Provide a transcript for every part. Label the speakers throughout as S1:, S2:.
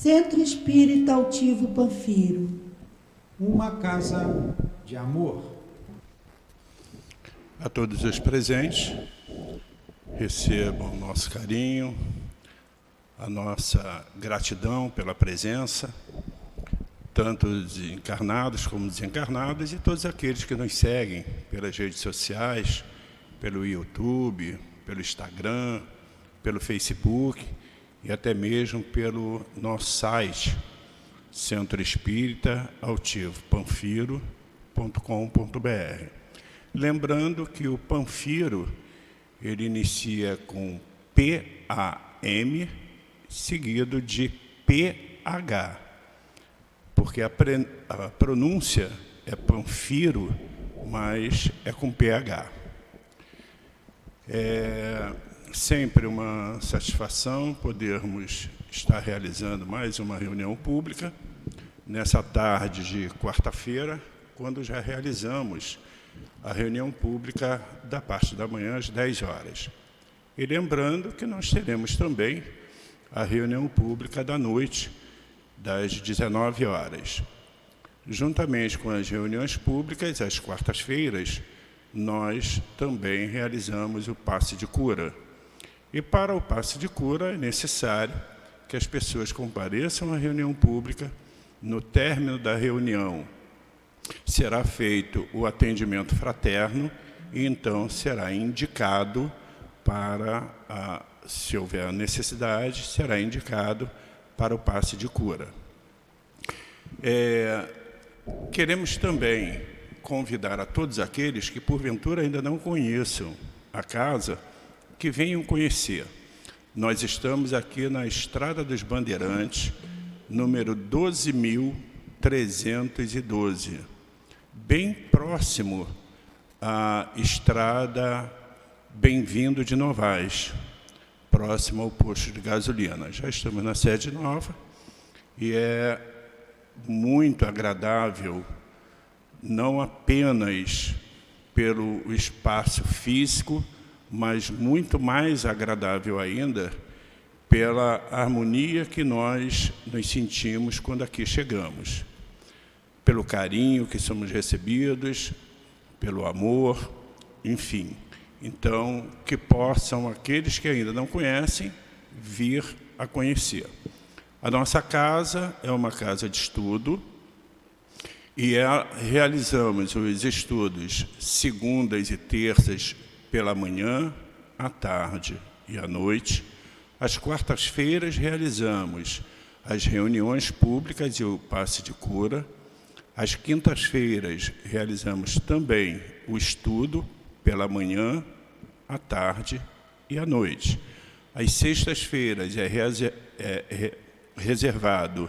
S1: Centro Espírita Altivo Panfiro.
S2: Uma casa de amor.
S3: A todos os presentes, recebam o nosso carinho, a nossa gratidão pela presença, tanto os encarnados como desencarnados, e todos aqueles que nos seguem pelas redes sociais, pelo YouTube, pelo Instagram, pelo Facebook e até mesmo pelo nosso site, Centro Espírita Altivo Panfiro.com.br. Lembrando que o Panfiro, ele inicia com P-A-M, seguido de P-H, porque a pronúncia é Panfiro, mas é com P-H. É sempre uma satisfação podermos estar realizando mais uma reunião pública nessa tarde de quarta-feira, quando já realizamos a reunião pública da parte da manhã às 10 horas. E lembrando que nós teremos também a reunião pública da noite, das 19 horas. Juntamente com as reuniões públicas, às quartas-feiras, nós também realizamos o passe de cura. E para o passe de cura é necessário que as pessoas compareçam à reunião pública. No término da reunião, será feito o atendimento fraterno e então será indicado para, se houver necessidade, será indicado para o passe de cura. Queremos também convidar a todos aqueles que, porventura, ainda não conheçam a casa, que venham conhecer. Nós estamos aqui na Estrada dos Bandeirantes, número 12.312, bem próximo à Estrada Bem-vindo de Novaes, próximo ao posto de gasolina. Já estamos na sede nova e é muito agradável, não apenas pelo espaço físico, mas muito mais agradável ainda pela harmonia que nós nos sentimos quando aqui chegamos, pelo carinho que somos recebidos, pelo amor, enfim. Então, que possam aqueles que ainda não conhecem vir a conhecer. A nossa casa é uma casa de estudo e realizamos os estudos segundas e terças pela manhã, à tarde e à noite. Às quartas-feiras realizamos as reuniões públicas e o passe de cura. Às quintas-feiras realizamos também o estudo pela manhã, à tarde e à noite. Às sextas-feiras é reservado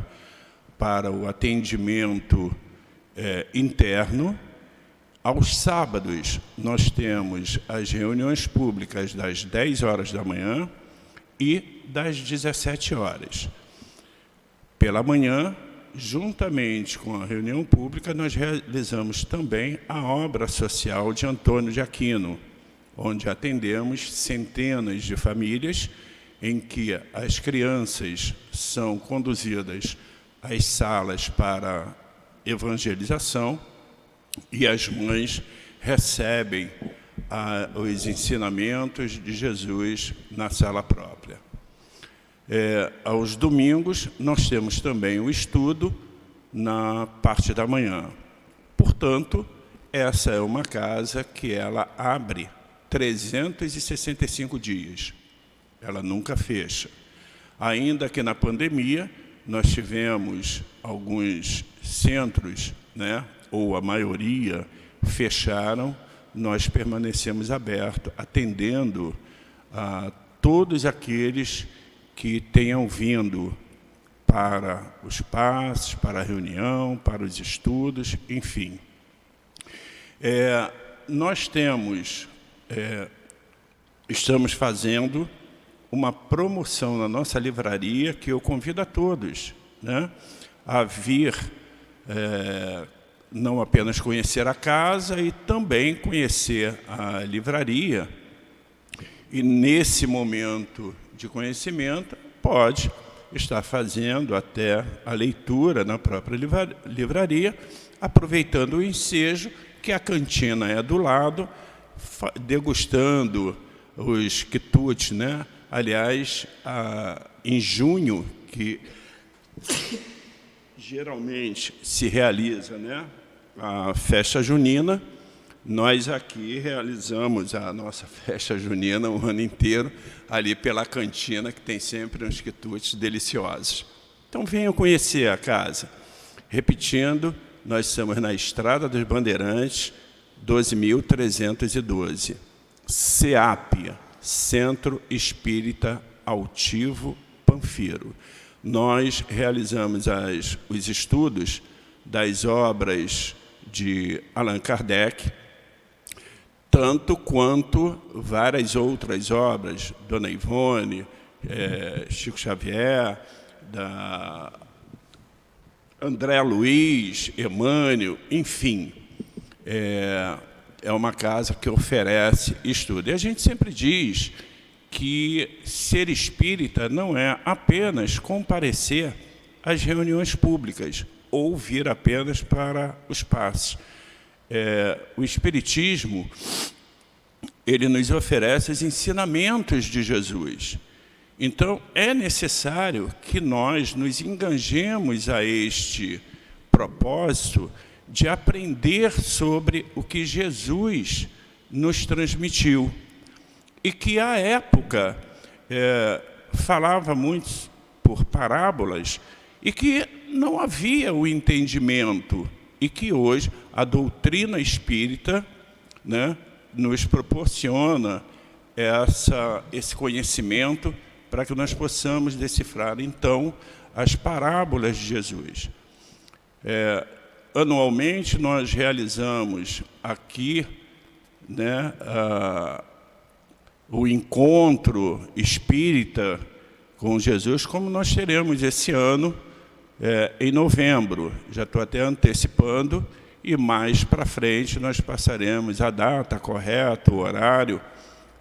S3: para o atendimento interno. Aos sábados, nós temos as reuniões públicas das 10 horas da manhã e das 17 horas. Pela manhã, juntamente com a reunião pública, nós realizamos também a obra social de Antônio de Aquino, onde atendemos centenas de famílias em que as crianças são conduzidas às salas para evangelização e as mães recebem os ensinamentos de Jesus na sala própria. Aos domingos, nós temos também o estudo na parte da manhã. Portanto, essa é uma casa que ela abre 365 dias. Ela nunca fecha. Ainda que na pandemia, nós tivemos alguns centros, ou a maioria, fecharam, nós permanecemos abertos, atendendo a todos aqueles que tenham vindo para os passes, para a reunião, para os estudos, enfim. Nós estamos fazendo uma promoção na nossa livraria que eu convido a todos a vir, não apenas conhecer a casa e também conhecer a livraria. E nesse momento de conhecimento, pode está fazendo até a leitura na própria livraria, aproveitando o ensejo, que a cantina é do lado, degustando os quitutes, né? Aliás, em junho, que geralmente se realiza, né, a festa junina, nós aqui realizamos a nossa festa junina o ano inteiro, ali pela cantina, que tem sempre uns quitutes deliciosos. Então, venham conhecer a casa. Repetindo, nós estamos na Estrada dos Bandeirantes, 12.312. CEAP, Centro Espírita Altivo Panfiro. Nós realizamos os estudos das obras de Allan Kardec, tanto quanto várias outras obras, Dona Ivone, Chico Xavier, da André Luiz, Emmanuel, enfim. É uma casa que oferece estudo. E a gente sempre diz que ser espírita não é apenas comparecer às reuniões públicas ou vir apenas para os passes. O Espiritismo, ele nos oferece os ensinamentos de Jesus. Então, é necessário que nós nos enganjemos a este propósito de aprender sobre o que Jesus nos transmitiu. E que, à época, falava muito por parábolas e que não havia o entendimento. E que hoje a doutrina espírita, né, nos proporciona esse conhecimento para que nós possamos decifrar, então, as parábolas de Jesus. Anualmente, nós realizamos aqui, né, o encontro espírita com Jesus, como nós teremos esse ano, em novembro. Já estou até antecipando, e mais para frente nós passaremos a data correta, o horário.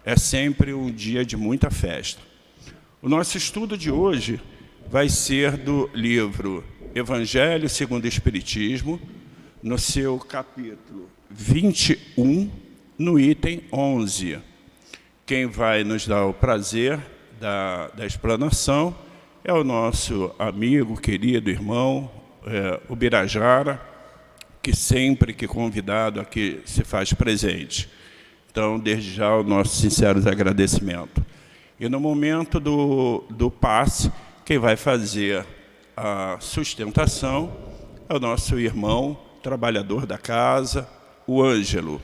S3: É sempre um dia de muita festa. O nosso estudo de hoje vai ser do livro Evangelho segundo o Espiritismo, no seu capítulo 21, no item 11. Quem vai nos dar o prazer da explanação é o nosso amigo, querido irmão, o Birajara, que sempre que convidado aqui se faz presente. Então, desde já, os nossos sinceros agradecimentos. E no momento do passe, quem vai fazer a sustentação é o nosso irmão, trabalhador da casa, o Ângelo,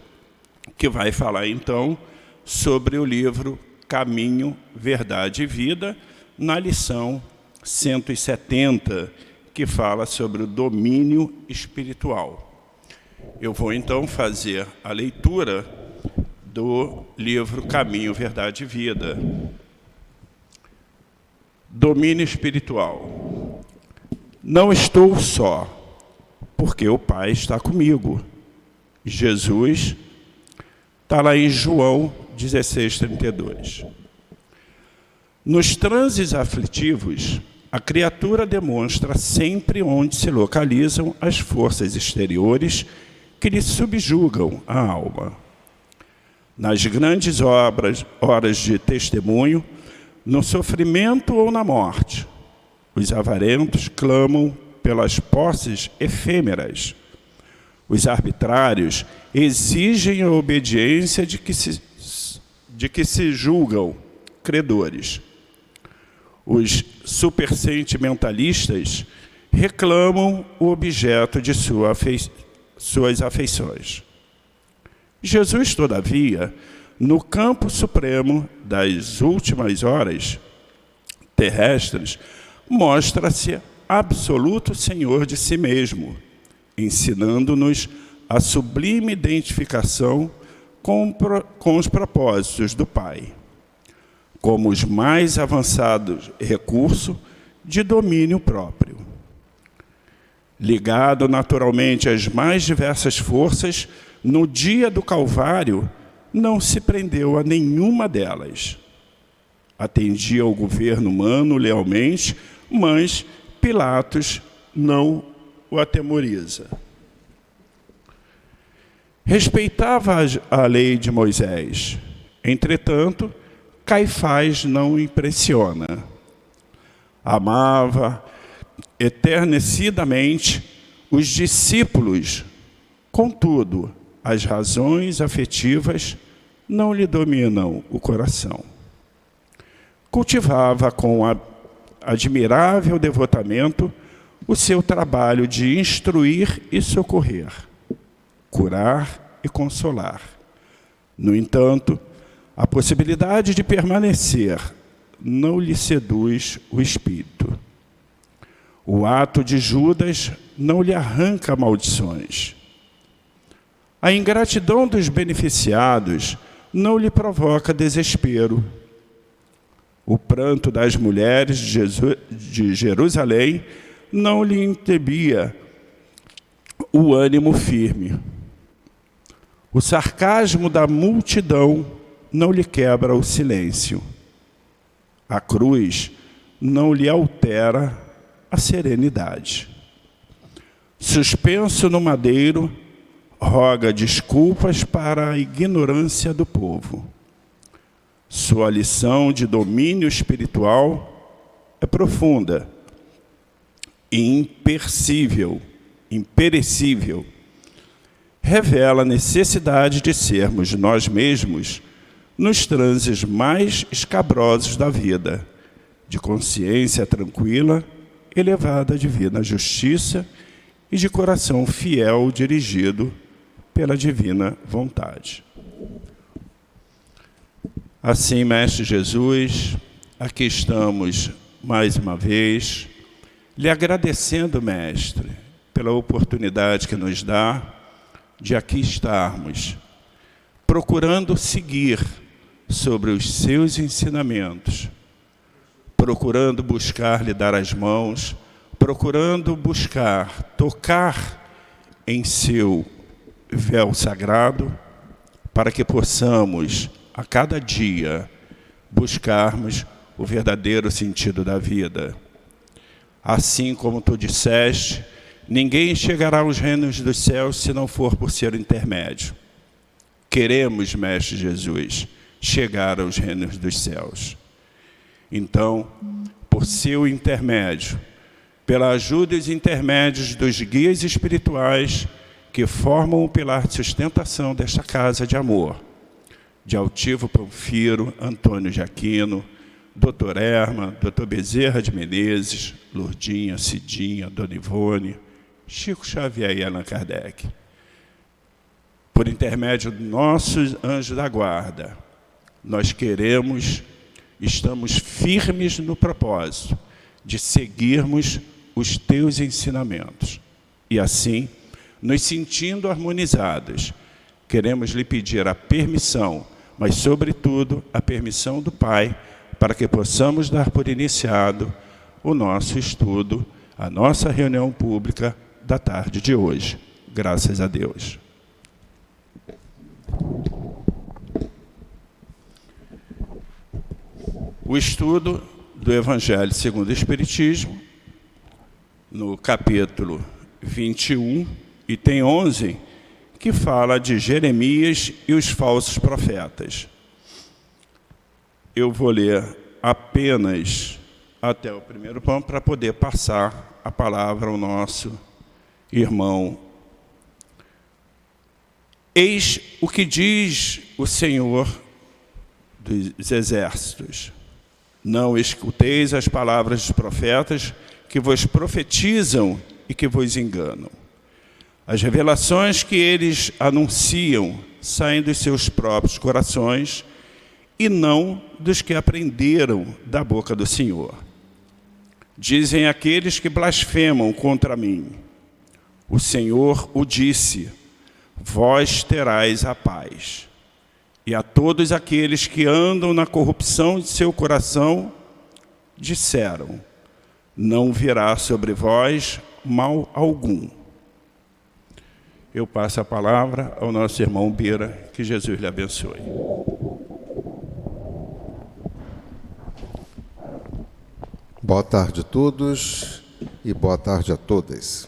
S3: que vai falar, então, sobre o livro Caminho, Verdade e Vida, na lição 170, que fala sobre o domínio espiritual. Eu vou, então, fazer a leitura do livro Caminho, Verdade e Vida. Domínio espiritual. Não estou só, porque o Pai está comigo. Jesus está lá em João 16:32. Nos transes aflitivos, a criatura demonstra sempre onde se localizam as forças exteriores que lhe subjugam a alma. Nas grandes horas de testemunho, no sofrimento ou na morte, os avarentos clamam pelas posses efêmeras. Os arbitrários exigem a obediência de que se julgam credores. Os supersentimentalistas reclamam o objeto de suas afeições. Jesus, todavia, no campo supremo das últimas horas terrestres, mostra-se absoluto Senhor de si mesmo, ensinando-nos a sublime identificação com os propósitos do Pai, como os mais avançados recursos de domínio próprio. Ligado naturalmente às mais diversas forças, no dia do Calvário, não se prendeu a nenhuma delas. Atendia ao governo humano lealmente, mas Pilatos não o atemoriza. Respeitava a lei de Moisés. Entretanto, Caifás não o impressiona. Amava eternecidamente os discípulos, contudo, as razões afetivas não lhe dominam o coração. Cultivava com admirável devotamento o seu trabalho de instruir e socorrer, curar e consolar. No entanto, a possibilidade de permanecer não lhe seduz o espírito. O ato de Judas não lhe arranca maldições. A ingratidão dos beneficiados não lhe provoca desespero. O pranto das mulheres de Jerusalém não lhe entebia o ânimo firme. O sarcasmo da multidão não lhe quebra o silêncio. A cruz não lhe altera a serenidade. Suspenso no madeiro, roga desculpas para a ignorância do povo. Sua lição de domínio espiritual é profunda e imperecível. Revela a necessidade de sermos nós mesmos nos transes mais escabrosos da vida, de consciência tranquila, elevada à divina justiça e de coração fiel dirigido pela divina vontade. Assim, Mestre Jesus, aqui estamos mais uma vez, lhe agradecendo, Mestre, pela oportunidade que nos dá de aqui estarmos, procurando seguir sobre os seus ensinamentos, procurando buscar lhe dar as mãos, procurando buscar tocar em seu véu sagrado, para que possamos, a cada dia, buscarmos o verdadeiro sentido da vida. Assim como tu disseste, ninguém chegará aos reinos dos céus se não for por ser intermédio. Queremos, Mestre Jesus, chegar aos reinos dos céus. Então, por seu intermédio, pela ajuda e os intermédios dos guias espirituais que formam o pilar de sustentação desta casa de amor, de Altivo Panfiro, Antônio de Aquino, Dr. Erma, Dr. Bezerra de Menezes, Lourdinha, Cidinha, Dona Ivone, Chico Xavier e Allan Kardec. Por intermédio do nosso anjo da guarda, nós estamos firmes no propósito de seguirmos os teus ensinamentos. E assim, nos sentindo harmonizados, queremos lhe pedir a permissão, mas, sobretudo, a permissão do Pai, para que possamos dar por iniciado o nosso estudo, a nossa reunião pública da tarde de hoje. Graças a Deus. O estudo do Evangelho segundo o Espiritismo, no capítulo 21, item 11, que fala de Jeremias e os falsos profetas. Eu vou ler apenas até o primeiro ponto para poder passar a palavra ao nosso irmão. Eis o que diz o Senhor dos Exércitos. Não escuteis as palavras dos profetas que vos profetizam e que vos enganam. As revelações que eles anunciam saem dos seus próprios corações e não dos que aprenderam da boca do Senhor. Dizem aqueles que blasfemam contra mim: o Senhor o disse, vós terás a paz. E a todos aqueles que andam na corrupção de seu coração, disseram, não virá sobre vós mal algum. Eu passo a palavra ao nosso irmão Bira, que Jesus lhe abençoe.
S4: Boa tarde a todos e boa tarde a todas.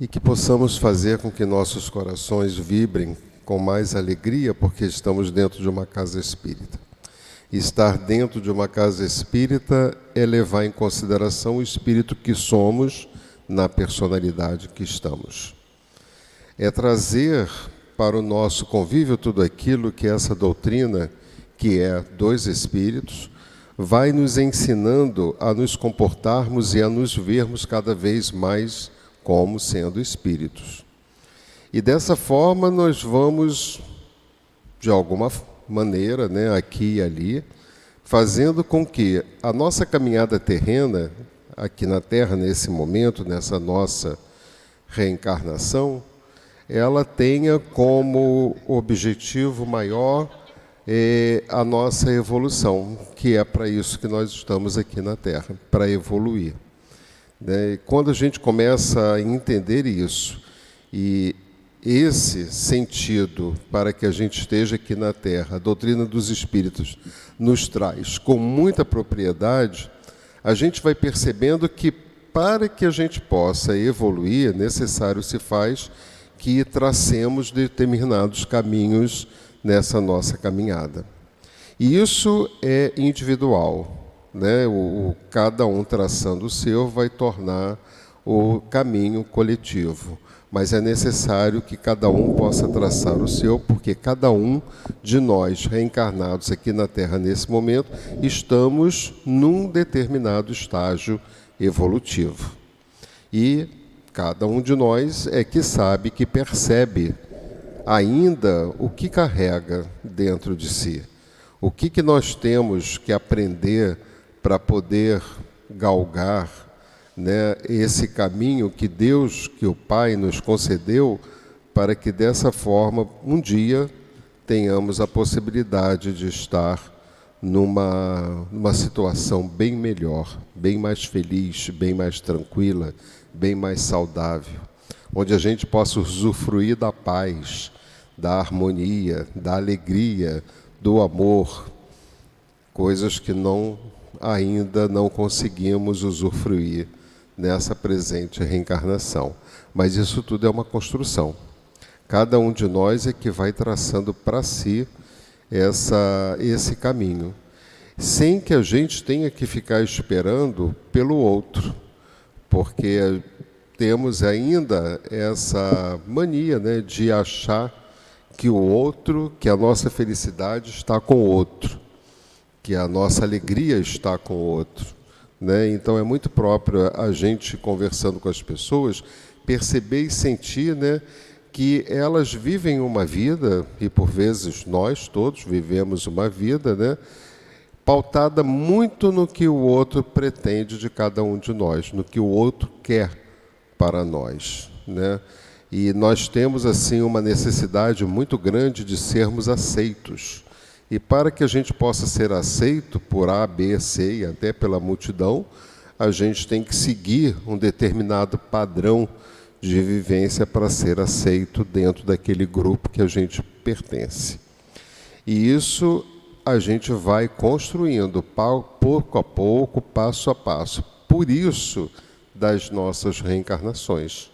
S4: E que possamos fazer com que nossos corações vibrem com mais alegria, porque estamos dentro de uma casa espírita. E estar dentro de uma casa espírita é levar em consideração o espírito que somos na personalidade que estamos. É trazer para o nosso convívio tudo aquilo que essa doutrina, que é dois espíritos, vai nos ensinando a nos comportarmos e a nos vermos cada vez mais como sendo espíritos. E dessa forma nós vamos, de alguma maneira, aqui e ali, fazendo com que a nossa caminhada terrena, aqui na Terra, nesse momento, nessa nossa reencarnação, ela tenha como objetivo maior a nossa evolução, que é para isso que nós estamos aqui na Terra, para evoluir. E quando a gente começa a entender isso, e esse sentido para que a gente esteja aqui na Terra, a doutrina dos Espíritos nos traz com muita propriedade, a gente vai percebendo que para que a gente possa evoluir, necessário se faz que tracemos determinados caminhos nessa nossa caminhada. E isso é individual, cada um traçando o seu vai tornar o caminho coletivo, mas é necessário que cada um possa traçar o seu, porque cada um de nós reencarnados aqui na Terra nesse momento, estamos num determinado estágio evolutivo. E cada um de nós é que sabe, que percebe ainda o que carrega dentro de si. O que nós temos que aprender para poder galgar esse caminho que Deus, que o Pai nos concedeu, para que dessa forma, um dia, tenhamos a possibilidade de estar numa situação bem melhor, bem mais feliz, bem mais tranquila, bem mais saudável, onde a gente possa usufruir da paz, da harmonia, da alegria, do amor, coisas que ainda não conseguimos usufruir nessa presente reencarnação. Mas isso tudo é uma construção. Cada um de nós é que vai traçando para si esse caminho, sem que a gente tenha que ficar esperando pelo outro, porque temos ainda essa mania de achar que o outro, que a nossa felicidade está com o outro, que a nossa alegria está com o outro. Então é muito próprio a gente, conversando com as pessoas, perceber e sentir que elas vivem uma vida, e por vezes nós todos vivemos uma vida, pautada muito no que o outro pretende de cada um de nós, no que o outro quer para nós. E nós temos assim uma necessidade muito grande de sermos aceitos. E para que a gente possa ser aceito por A, B, C e até pela multidão, a gente tem que seguir um determinado padrão de vivência para ser aceito dentro daquele grupo que a gente pertence. E isso a gente vai construindo pouco a pouco, passo a passo. Por isso, das nossas reencarnações,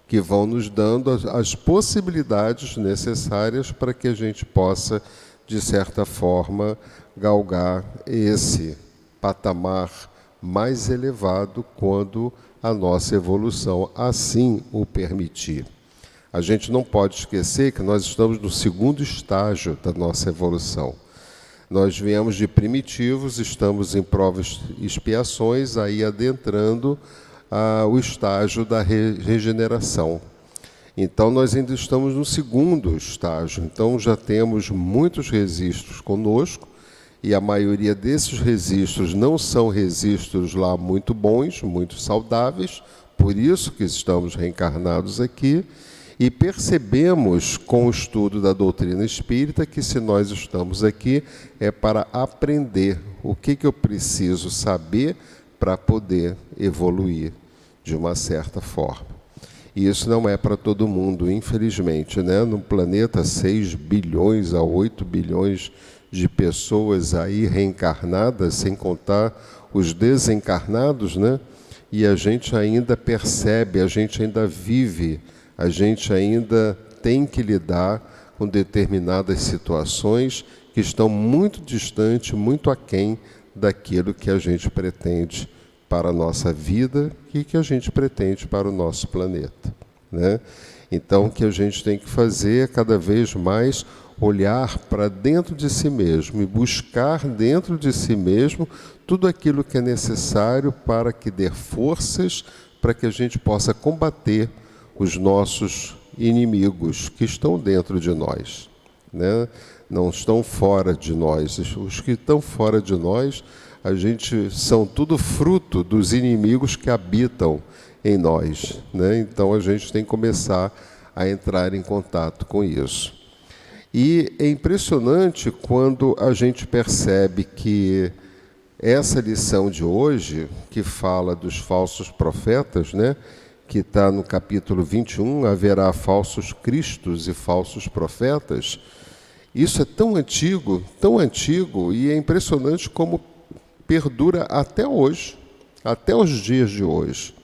S4: que vão nos dando as possibilidades necessárias para que a gente possa, de certa forma, galgar esse patamar mais elevado quando a nossa evolução assim o permitir. A gente não pode esquecer que nós estamos no segundo estágio da nossa evolução. Nós viemos de primitivos, estamos em provas e expiações, aí adentrando o estágio da regeneração. Então, nós ainda estamos no segundo estágio. Então, já temos muitos registros conosco, e a maioria desses registros não são registros lá muito bons, muito saudáveis, por isso que estamos reencarnados aqui, e percebemos com o estudo da doutrina espírita que se nós estamos aqui é para aprender o que eu preciso saber para poder evoluir de uma certa forma. E isso não é para todo mundo, infelizmente, No planeta, 6 bilhões a 8 bilhões de pessoas aí reencarnadas, sem contar os desencarnados, né? E a gente ainda percebe, a gente ainda vive, a gente ainda tem que lidar com determinadas situações que estão muito distantes, muito aquém daquilo que a gente pretende para a nossa vida e que a gente pretende para o nosso planeta, né? Então, o que a gente tem que fazer é cada vez mais olhar para dentro de si mesmo e buscar dentro de si mesmo tudo aquilo que é necessário para que dê forças para que a gente possa combater os nossos inimigos que estão dentro de nós, né? Não estão fora de nós. Os que estão fora de nós, a gente são tudo fruto dos inimigos que habitam em nós, né? Então a gente tem que começar a entrar em contato com isso. E é impressionante quando a gente percebe que essa lição de hoje, que fala dos falsos profetas, né, que está no capítulo 21, haverá falsos cristos e falsos profetas, isso é tão antigo, e é impressionante como perdura até hoje, até os dias de hoje,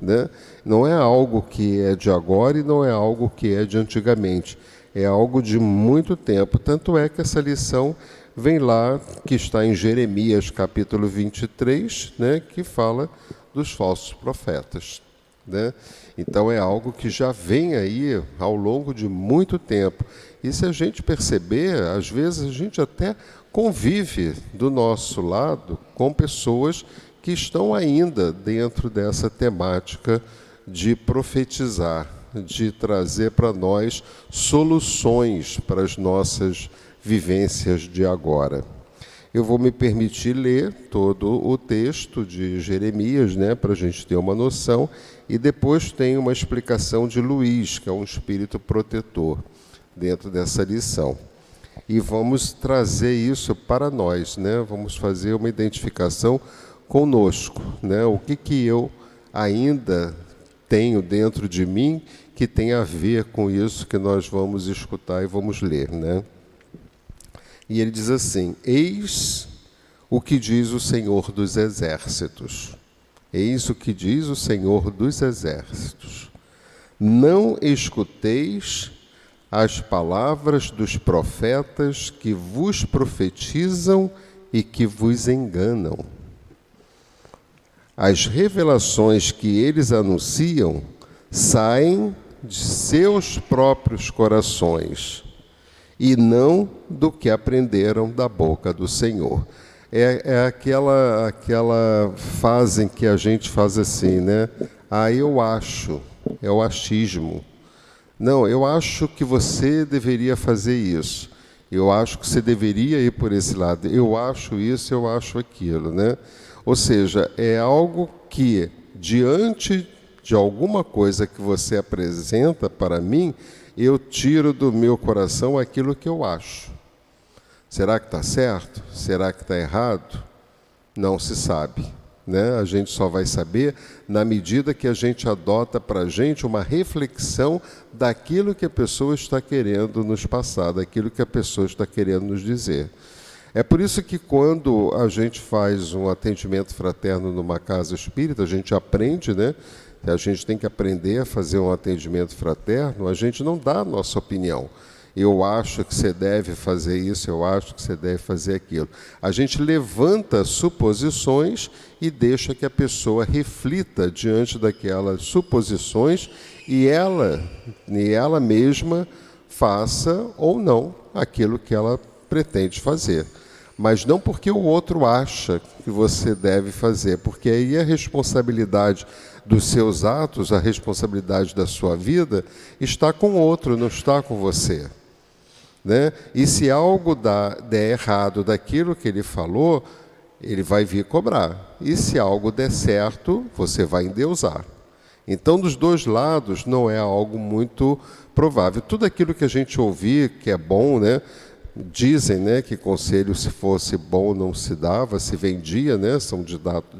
S4: né? Não é algo que é de agora e não é algo que é de antigamente. É algo de muito tempo. Tanto é que essa lição vem lá, que está em Jeremias, capítulo 23, né, que fala dos falsos profetas, né? Então é algo que já vem aí ao longo de muito tempo. E se a gente perceber, às vezes a gente até convive do nosso lado com pessoas que estão ainda dentro dessa temática de profetizar, de trazer para nós soluções para as nossas vivências de agora. Eu vou me permitir ler todo o texto de Jeremias, né, para a gente ter uma noção, e depois tem uma explicação de Luís, que é um espírito protetor, dentro dessa lição. E vamos trazer isso para nós, né? Vamos fazer uma identificação conosco, né? O que eu ainda tenho dentro de mim que tem a ver com isso que nós vamos escutar e vamos ler, né? E ele diz assim: eis o que diz o Senhor dos Exércitos. Eis o que diz o Senhor dos Exércitos. Não escuteis as palavras dos profetas que vos profetizam e que vos enganam. As revelações que eles anunciam saem de seus próprios corações e não do que aprenderam da boca do Senhor. É aquela fase em que a gente faz assim, né? Eu acho, é o achismo. Não, eu acho que você deveria fazer isso. Eu acho que você deveria ir por esse lado. Eu acho isso, eu acho aquilo, né? Ou seja, é algo que, diante de alguma coisa que você apresenta para mim, eu tiro do meu coração aquilo que eu acho. Será que está certo? Será que está errado? Não se sabe, né? A gente só vai saber na medida que a gente adota para a gente uma reflexão daquilo que a pessoa está querendo nos passar, daquilo que a pessoa está querendo nos dizer. É por isso que quando a gente faz um atendimento fraterno numa casa espírita, a gente aprende, né? A gente tem que aprender a fazer um atendimento fraterno, a gente não dá a nossa opinião. Eu acho que você deve fazer isso, eu acho que você deve fazer aquilo. A gente levanta suposições e deixa que a pessoa reflita diante daquelas suposições e ela mesma faça ou não aquilo que ela pretende fazer. Mas não porque o outro acha que você deve fazer, porque aí a responsabilidade dos seus atos, a responsabilidade da sua vida, está com o outro, não está com você, né? E se algo der errado daquilo que ele falou, ele vai vir cobrar. E se algo der certo, você vai endeusar. Então, dos dois lados, não é algo muito provável. Tudo aquilo que a gente ouvir, que é bom, né? Dizem, né, que conselho, se fosse bom, não se dava, se vendia, né? São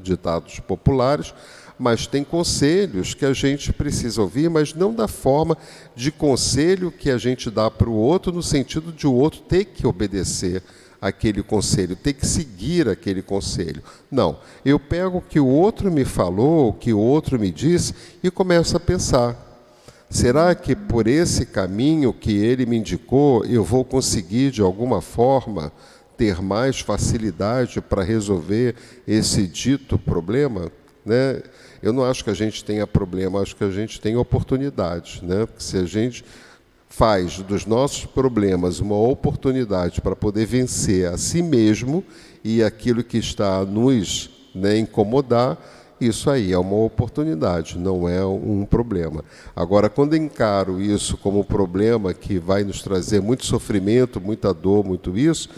S4: ditados populares, mas tem conselhos que a gente precisa ouvir, mas não da forma de conselho que a gente dá para o outro, no sentido de o outro ter que obedecer aquele conselho, ter que seguir aquele conselho. Não, eu pego o que o outro me falou, o que o outro me disse e começo a pensar. Será que por esse caminho que ele me indicou, eu vou conseguir, de alguma forma, ter mais facilidade para resolver esse dito problema? Né? Eu não acho que a gente tenha problema, acho que a gente tem oportunidade. Né? Porque se a gente faz dos nossos problemas uma oportunidade para poder vencer a si mesmo e aquilo que está a nos, né, incomodar, isso aí é uma oportunidade, não é um problema. Agora, quando encaro isso como um problema que vai nos trazer muito sofrimento, muita dor, muito isso,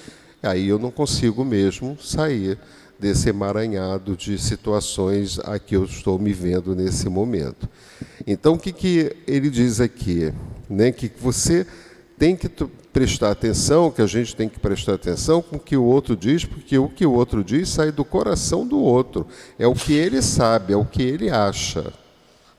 S4: aí eu não consigo mesmo sair desse emaranhado de situações a que eu estou me vendo nesse momento. Então, o que ele diz aqui? Né? Que você tem que prestar atenção, que a gente tem que prestar atenção com o que o outro diz, porque o que o outro diz sai do coração do outro. É o que ele sabe, é o que ele acha.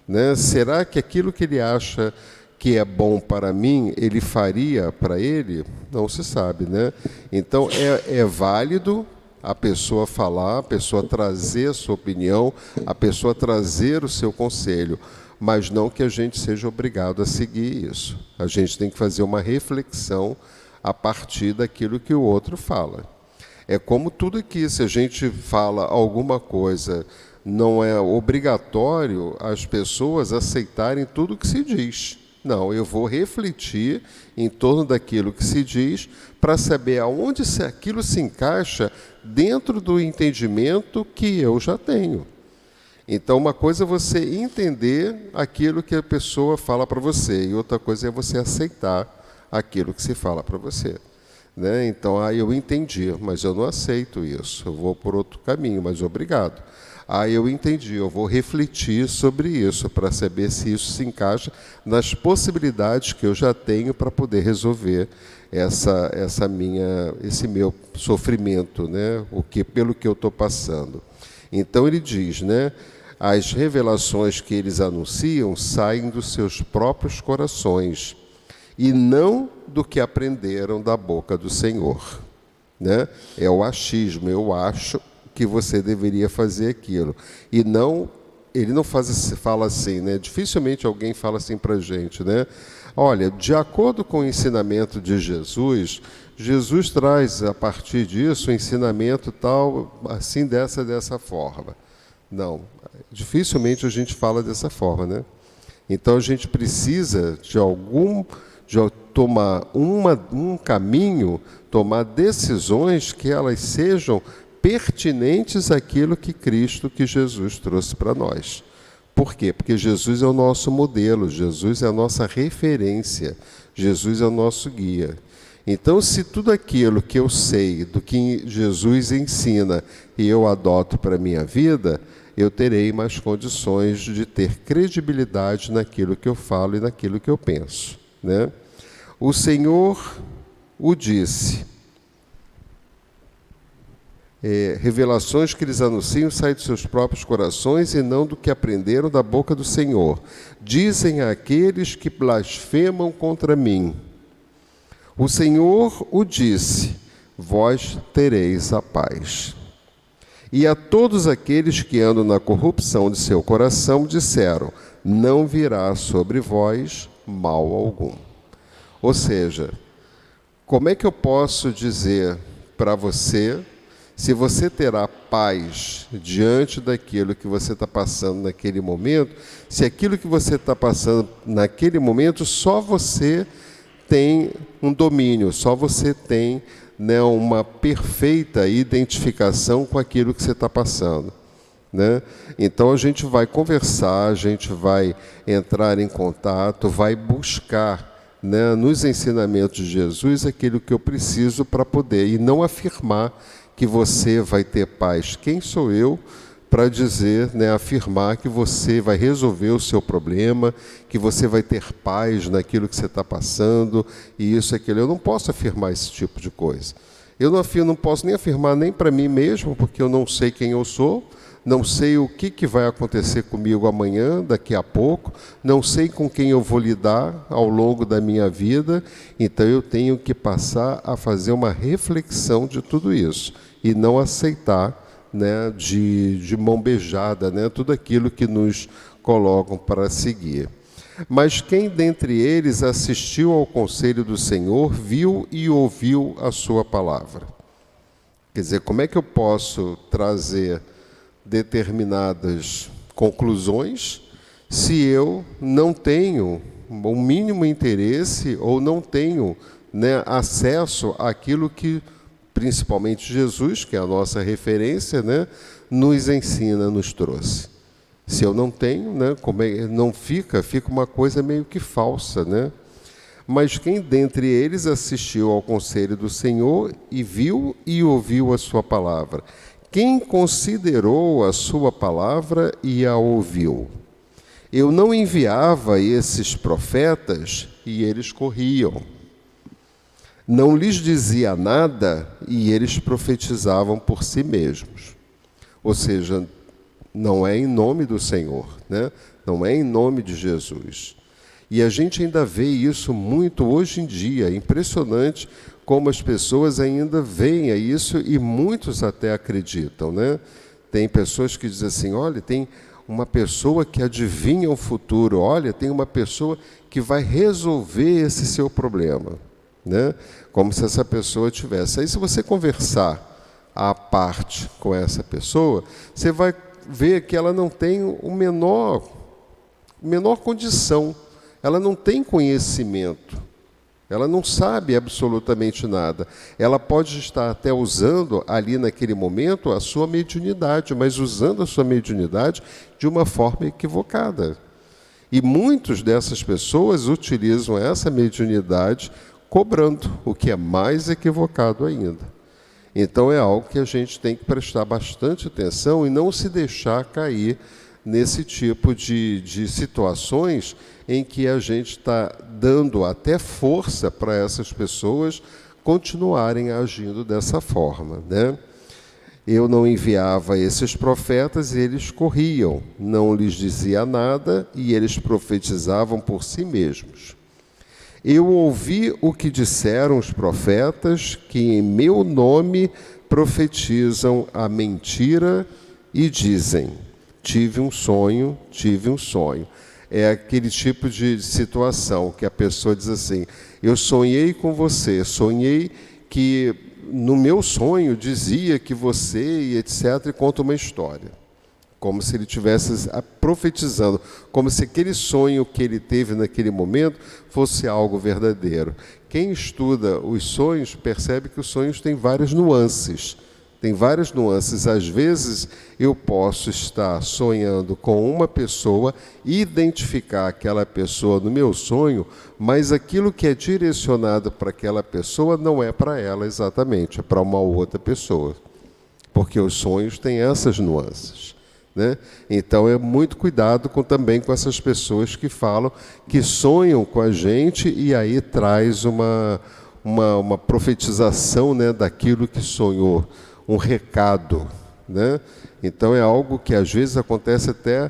S4: Né? Será que aquilo que ele acha que é bom para mim, ele faria para ele? Não se sabe. Né? Então, é válido a pessoa falar, a pessoa trazer a sua opinião, a pessoa trazer o seu conselho, mas não que a gente seja obrigado a seguir isso. A gente tem que fazer uma reflexão a partir daquilo que o outro fala. É como tudo aqui, se a gente fala alguma coisa, não é obrigatório as pessoas aceitarem tudo que se diz. Não, eu vou refletir em torno daquilo que se diz para saber aonde aquilo se encaixa dentro do entendimento que eu já tenho. Então, uma coisa é você entender aquilo que a pessoa fala para você, e outra coisa é você aceitar aquilo que se fala para você. Né? Então, eu entendi, mas eu não aceito isso, eu vou por outro caminho, mas obrigado. Eu entendi, eu vou refletir sobre isso, para saber se isso se encaixa nas possibilidades que eu já tenho para poder resolver esse meu sofrimento, né? Pelo que eu estou passando. Então, ele diz, né? As revelações que eles anunciam saem dos seus próprios corações e não do que aprenderam da boca do Senhor. Né? É o achismo, eu acho que você deveria fazer aquilo. E não, ele não fala assim, né? Dificilmente alguém fala assim para a gente, né? Olha, de acordo com o ensinamento de Jesus, Jesus traz a partir disso o ensinamento tal, assim, dessa forma. Não, dificilmente a gente fala dessa forma, né? Então a gente precisa de tomar um caminho, tomar decisões que elas sejam pertinentes àquilo que Jesus trouxe para nós. Por quê? Porque Jesus é o nosso modelo, Jesus é a nossa referência, Jesus é o nosso guia. Então, se tudo aquilo que eu sei do que Jesus ensina e eu adoto para a minha vida, eu terei mais condições de ter credibilidade naquilo que eu falo e naquilo que eu penso. Né? O Senhor o disse. Revelações que eles anunciam saem de seus próprios corações e não do que aprenderam da boca do Senhor. Dizem àqueles que blasfemam contra mim. O Senhor o disse, vós tereis a paz. E a todos aqueles que andam na corrupção de seu coração disseram, não virá sobre vós mal algum. Ou seja, como é que eu posso dizer para você, se você terá paz diante daquilo que você está passando naquele momento, se aquilo que você está passando naquele momento, só você tem um domínio, só você tem, né, uma perfeita identificação com aquilo que você está passando. Né? Então a gente vai conversar, a gente vai entrar em contato, vai buscar, né, nos ensinamentos de Jesus aquilo que eu preciso para poder, e não afirmar que você vai ter paz. Quem sou eu para dizer, né, afirmar que você vai resolver o seu problema, que você vai ter paz naquilo que você está passando, e isso, aquilo. Eu não posso afirmar esse tipo de coisa. Eu não posso nem afirmar nem para mim mesmo, porque eu não sei quem eu sou, não sei o que vai acontecer comigo amanhã, daqui a pouco, não sei com quem eu vou lidar ao longo da minha vida, então eu tenho que passar a fazer uma reflexão de tudo isso e não aceitar, né, de mão beijada, né, tudo aquilo que nos colocam para seguir. Mas quem dentre eles assistiu ao conselho do Senhor, viu e ouviu a sua palavra? Quer dizer, como é que eu posso trazer determinadas conclusões se eu não tenho o mínimo interesse ou não tenho, né, acesso àquilo que, principalmente Jesus, que é a nossa referência, né, nos ensina, nos trouxe? Se eu não tenho, né, não fica uma coisa meio que falsa, né? Mas quem dentre eles assistiu ao conselho do Senhor e viu e ouviu a sua palavra? Quem considerou a sua palavra e a ouviu? Eu não enviava esses profetas e eles corriam. Não lhes dizia nada e eles profetizavam por si mesmos. Ou seja, não é em nome do Senhor, né? Não é em nome de Jesus. E a gente ainda vê isso muito hoje em dia. É impressionante como as pessoas ainda veem isso e muitos até acreditam, né? Tem pessoas que dizem assim, olha, tem uma pessoa que adivinha o futuro, olha, tem uma pessoa que vai resolver esse seu problema, né? Como se essa pessoa tivesse. Aí se você conversar à parte com essa pessoa, você vai ver que ela não tem o menor condição, ela não tem conhecimento, ela não sabe absolutamente nada. Ela pode estar até usando ali naquele momento a sua mediunidade, mas usando a sua mediunidade de uma forma equivocada. E muitas dessas pessoas utilizam essa mediunidade cobrando, o que é mais equivocado ainda. Então é algo que a gente tem que prestar bastante atenção e não se deixar cair nesse tipo de situações em que a gente está dando até força para essas pessoas continuarem agindo dessa forma, né? Eu não enviava esses profetas e eles corriam, não lhes dizia nada e eles profetizavam por si mesmos. Eu ouvi o que disseram os profetas, que em meu nome profetizam a mentira e dizem, tive um sonho, tive um sonho. É aquele tipo de situação que a pessoa diz assim, eu sonhei com você, sonhei que no meu sonho dizia que você e etc. e conta uma história. Como se ele estivesse profetizando, como se aquele sonho que ele teve naquele momento fosse algo verdadeiro. Quem estuda os sonhos percebe que os sonhos têm várias nuances. Tem várias nuances. Às vezes eu posso estar sonhando com uma pessoa, identificar aquela pessoa no meu sonho, mas aquilo que é direcionado para aquela pessoa não é para ela exatamente, é para uma outra pessoa. Porque os sonhos têm essas nuances, né? Então é muito cuidado também com essas pessoas que falam, que sonham com a gente e aí traz uma profetização, né, daquilo que sonhou, um recado, né? Então é algo que às vezes acontece até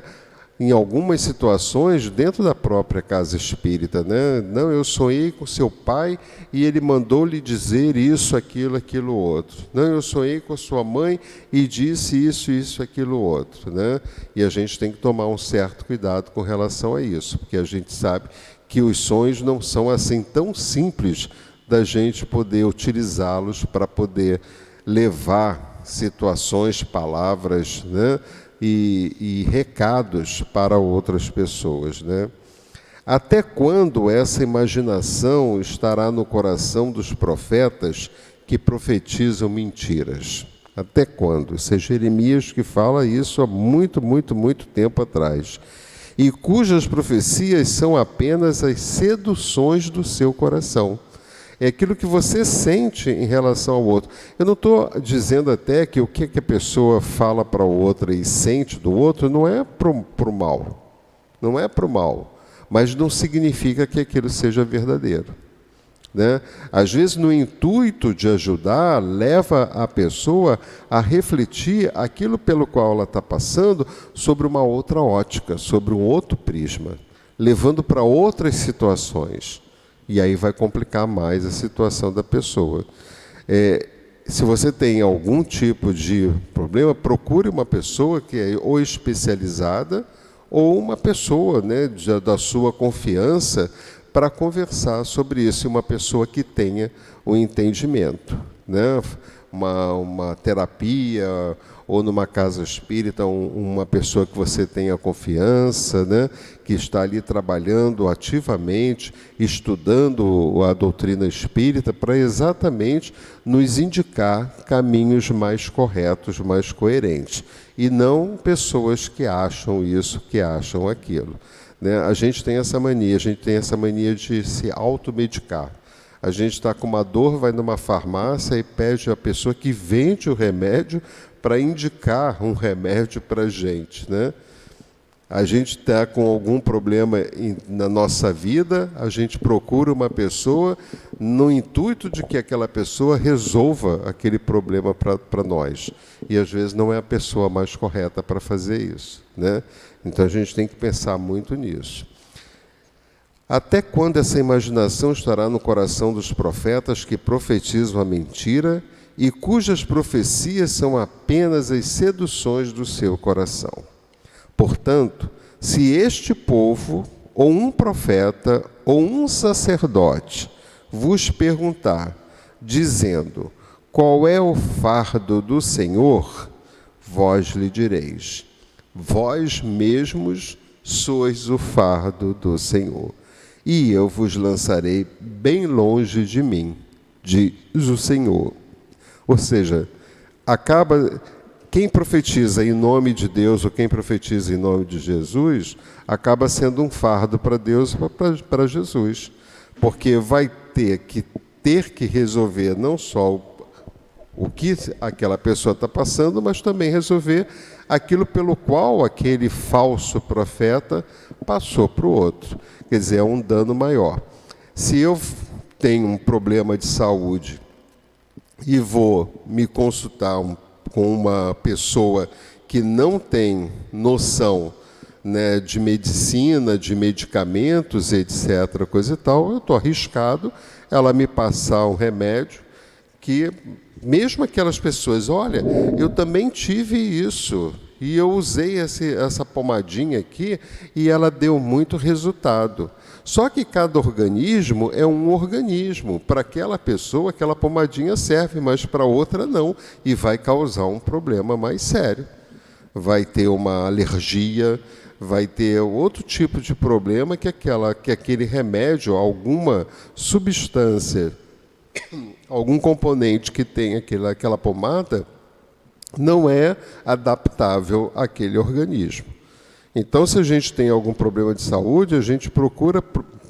S4: em algumas situações dentro da própria casa espírita, né? Não, eu sonhei com seu pai e ele mandou lhe dizer isso, aquilo outro. Não, eu sonhei com a sua mãe e disse isso, aquilo outro, né? E a gente tem que tomar um certo cuidado com relação a isso, porque a gente sabe que os sonhos não são assim tão simples da gente poder utilizá-los para poder levar situações, palavras, né? E recados para outras pessoas, né? Até quando essa imaginação estará no coração dos profetas que profetizam mentiras? Até quando? Isso é Jeremias que fala isso há muito tempo atrás. E cujas profecias são apenas as seduções do seu coração. É aquilo que você sente em relação ao outro. Eu não estou dizendo até que o que a pessoa fala para o outro e sente do outro não é para o mal. Não é para o mal. Mas não significa que aquilo seja verdadeiro. né? Às vezes, no intuito de ajudar, leva a pessoa a refletir aquilo pelo qual ela está passando sobre uma outra ótica, sobre um outro prisma, levando para outras situações. E aí vai complicar mais a situação da pessoa. Se você tem algum tipo de problema, procure uma pessoa que é ou especializada ou uma pessoa, né, da sua confiança para conversar sobre isso, uma pessoa que tenha o entendimento, né? Uma terapia, ou numa casa espírita, uma pessoa que você tenha confiança, né? Que está ali trabalhando ativamente, estudando a doutrina espírita, para exatamente nos indicar caminhos mais corretos, mais coerentes, e não pessoas que acham isso, que acham aquilo. Né? A gente tem essa mania de se automedicar. A gente está com uma dor, vai numa farmácia e pede a pessoa que vende o remédio para indicar um remédio para a gente, né? A gente está com algum problema na nossa vida, a gente procura uma pessoa no intuito de que aquela pessoa resolva aquele problema para nós. E às vezes não é a pessoa mais correta para fazer isso, né? Então a gente tem que pensar muito nisso. Até quando essa imaginação estará no coração dos profetas que profetizam a mentira e cujas profecias são apenas as seduções do seu coração? Portanto, se este povo, ou um profeta, ou um sacerdote, vos perguntar, dizendo, qual é o fardo do Senhor? Vós lhe direis, vós mesmos sois o fardo do Senhor, e eu vos lançarei bem longe de mim, diz o Senhor. Ou seja, quem profetiza em nome de Deus ou quem profetiza em nome de Jesus, acaba sendo um fardo para Deus e para Jesus, porque vai ter que resolver não só o que aquela pessoa está passando, mas também resolver aquilo pelo qual aquele falso profeta passou para o outro. Quer dizer, é um dano maior. Se eu tenho um problema de saúde e vou me consultar com uma pessoa que não tem noção, né, de medicina, de medicamentos, etc., coisa e tal, eu estou arriscado ela me passar um remédio que, mesmo aquelas pessoas, olha, eu também tive isso, e eu usei essa pomadinha aqui, e ela deu muito resultado. Só que cada organismo é um organismo. Para aquela pessoa, aquela pomadinha serve, mas para outra não, e vai causar um problema mais sério. Vai ter uma alergia, vai ter outro tipo de problema que aquele remédio, alguma substância, algum componente que tem aquela pomada, não é adaptável àquele organismo. Então, se a gente tem algum problema de saúde, a gente procura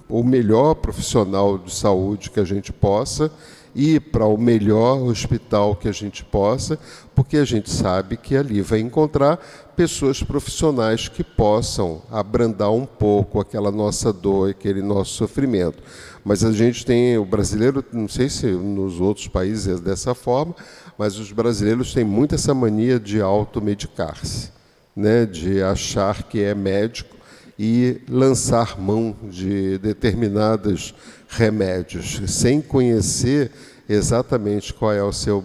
S4: o melhor profissional de saúde que a gente possa, ir para o melhor hospital que a gente possa, porque a gente sabe que ali vai encontrar pessoas profissionais que possam abrandar um pouco aquela nossa dor, aquele nosso sofrimento. Mas a gente tem, o brasileiro, não sei se nos outros países é dessa forma, mas os brasileiros têm muito essa mania de automedicar-se, né? De achar que é médico e lançar mão de determinados remédios, sem conhecer exatamente qual é o seu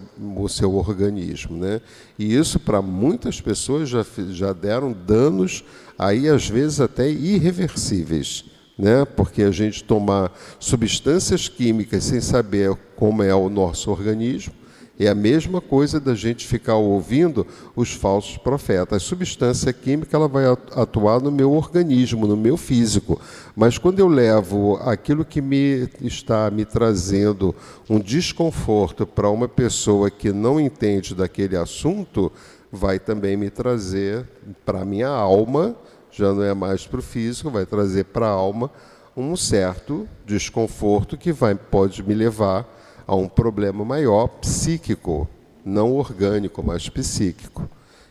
S4: organismo, né? E isso, para muitas pessoas, já deram danos, aí às vezes até irreversíveis, né? Porque a gente tomar substâncias químicas sem saber como é o nosso organismo, é a mesma coisa da gente ficar ouvindo os falsos profetas. A substância química ela vai atuar no meu organismo, no meu físico. Mas quando eu levo aquilo que está me trazendo um desconforto para uma pessoa que não entende daquele assunto, vai também me trazer para a minha alma, já não é mais para o físico, vai trazer para a alma um certo desconforto que pode me levar a um problema maior, psíquico, não orgânico, mas psíquico.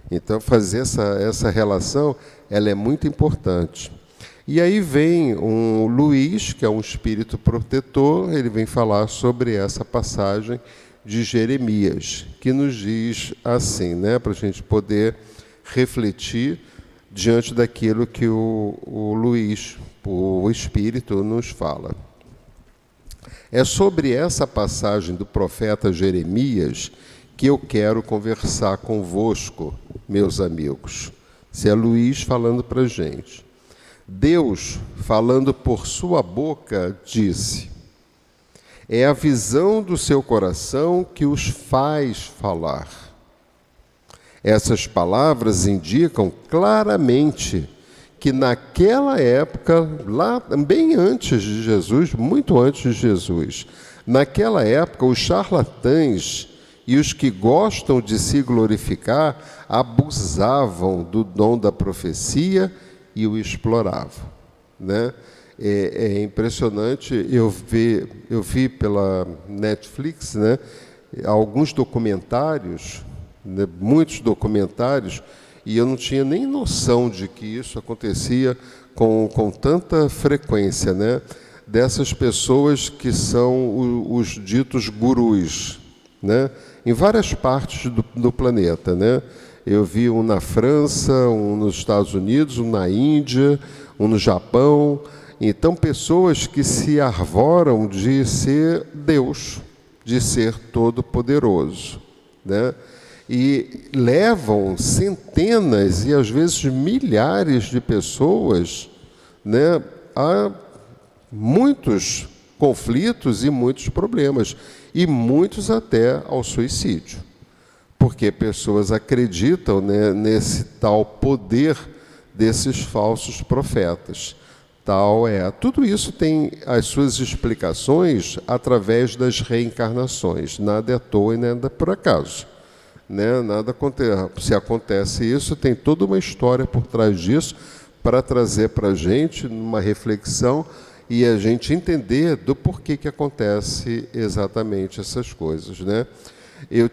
S4: Então, fazer essa relação, ela é muito importante. E aí vem um Luís, que é um espírito protetor, ele vem falar sobre essa passagem de Jeremias, que nos diz assim, né, para a gente poder refletir diante daquilo que o Luís, o Espírito, nos fala. É sobre essa passagem do profeta Jeremias que eu quero conversar convosco, meus amigos. Isso é Luís falando para a gente. Deus, falando por sua boca, disse: é a visão do seu coração que os faz falar. Essas palavras indicam claramente que naquela época, lá bem antes de Jesus, muito antes de Jesus, naquela época os charlatães e os que gostam de se glorificar abusavam do dom da profecia e o exploravam, né? É impressionante, eu vi pela Netflix, né, alguns documentários, né, muitos documentários, e eu não tinha nem noção de que isso acontecia com tanta frequência, né, dessas pessoas que são os ditos gurus, né, em várias partes do planeta, né? Eu vi um na França, um nos Estados Unidos, um na Índia, um no Japão. Então, pessoas que se arvoram de ser Deus, de ser todo-poderoso, né? E levam centenas e às vezes milhares de pessoas, né, a muitos conflitos e muitos problemas, e muitos até ao suicídio, porque pessoas acreditam, né, nesse tal poder desses falsos profetas. Tudo isso tem as suas explicações através das reencarnações. Nada é à toa e nada é por acaso, né? Se acontece isso, tem toda uma história por trás disso para trazer para a gente uma reflexão e a gente entender do porquê que acontece exatamente essas coisas, né? Eu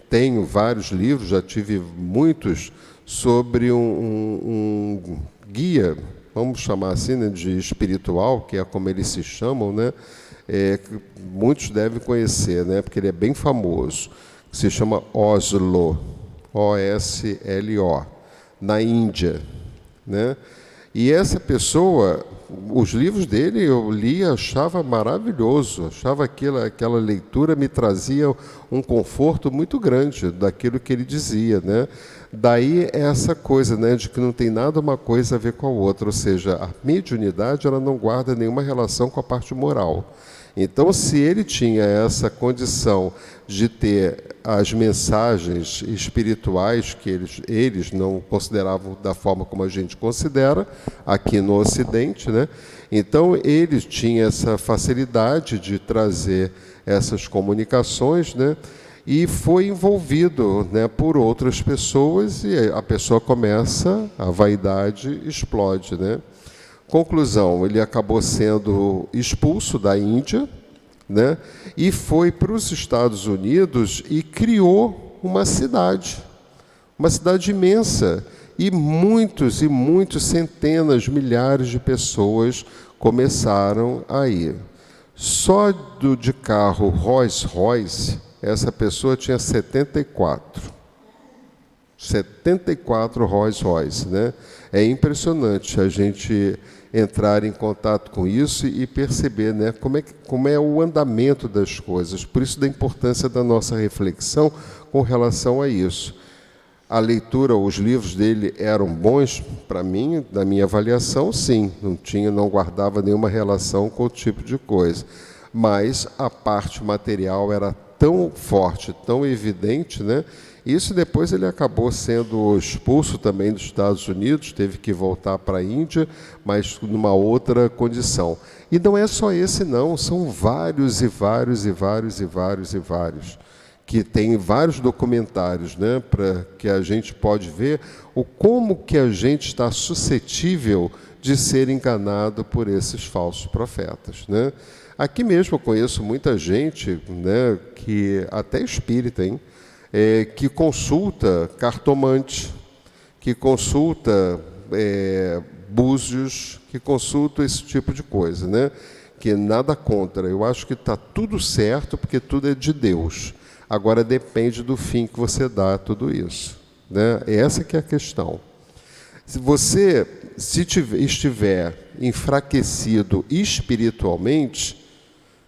S4: tenho vários livros, já tive muitos, sobre um guia, vamos chamar assim, né, de espiritual, que é como eles se chamam, né, que muitos devem conhecer, né, porque ele é bem famoso, que se chama Oslo, O-S-L-O, na Índia, né? E essa pessoa, os livros dele eu li e achava maravilhoso, achava aquela leitura me trazia um conforto muito grande daquilo que ele dizia, né? Daí essa coisa, né, de que não tem nada uma coisa a ver com a outra, ou seja, a mediunidade ela não guarda nenhuma relação com a parte moral. Então, se ele tinha essa condição de ter as mensagens espirituais que eles não consideravam da forma como a gente considera aqui no Ocidente, né? Então, ele tinha essa facilidade de trazer essas comunicações, né? E foi envolvido, né, por outras pessoas e a pessoa começa, a vaidade explode, né? Conclusão, ele acabou sendo expulso da Índia, né, e foi para os Estados Unidos e criou uma cidade imensa, e muitos, centenas, milhares de pessoas começaram a ir. Só de carro Rolls-Royce, essa pessoa tinha 74 Rolls-Royce, né? É impressionante a gente entrar em contato com isso e perceber, né, como é o andamento das coisas. Por isso da importância da nossa reflexão com relação a isso. A leitura, os livros dele eram bons para mim, da minha avaliação, sim. Não guardava nenhuma relação com o tipo de coisa. Mas a parte material era tão forte, tão evidente, né? Isso depois ele acabou sendo expulso também dos Estados Unidos, teve que voltar para a Índia, mas numa outra condição. E não é só esse não, são vários, que tem vários documentários, né, para que a gente pode ver como que a gente está suscetível de ser enganado por esses falsos profetas, né? Aqui mesmo eu conheço muita gente, né, que até espírita, hein? Que consulta cartomante, que consulta búzios que consultam esse tipo de coisa, né? Que nada contra. Eu acho que está tudo certo, porque tudo é de Deus. Agora depende do fim que você dá a tudo isso, né? Essa que é a questão. Se você estiver enfraquecido espiritualmente,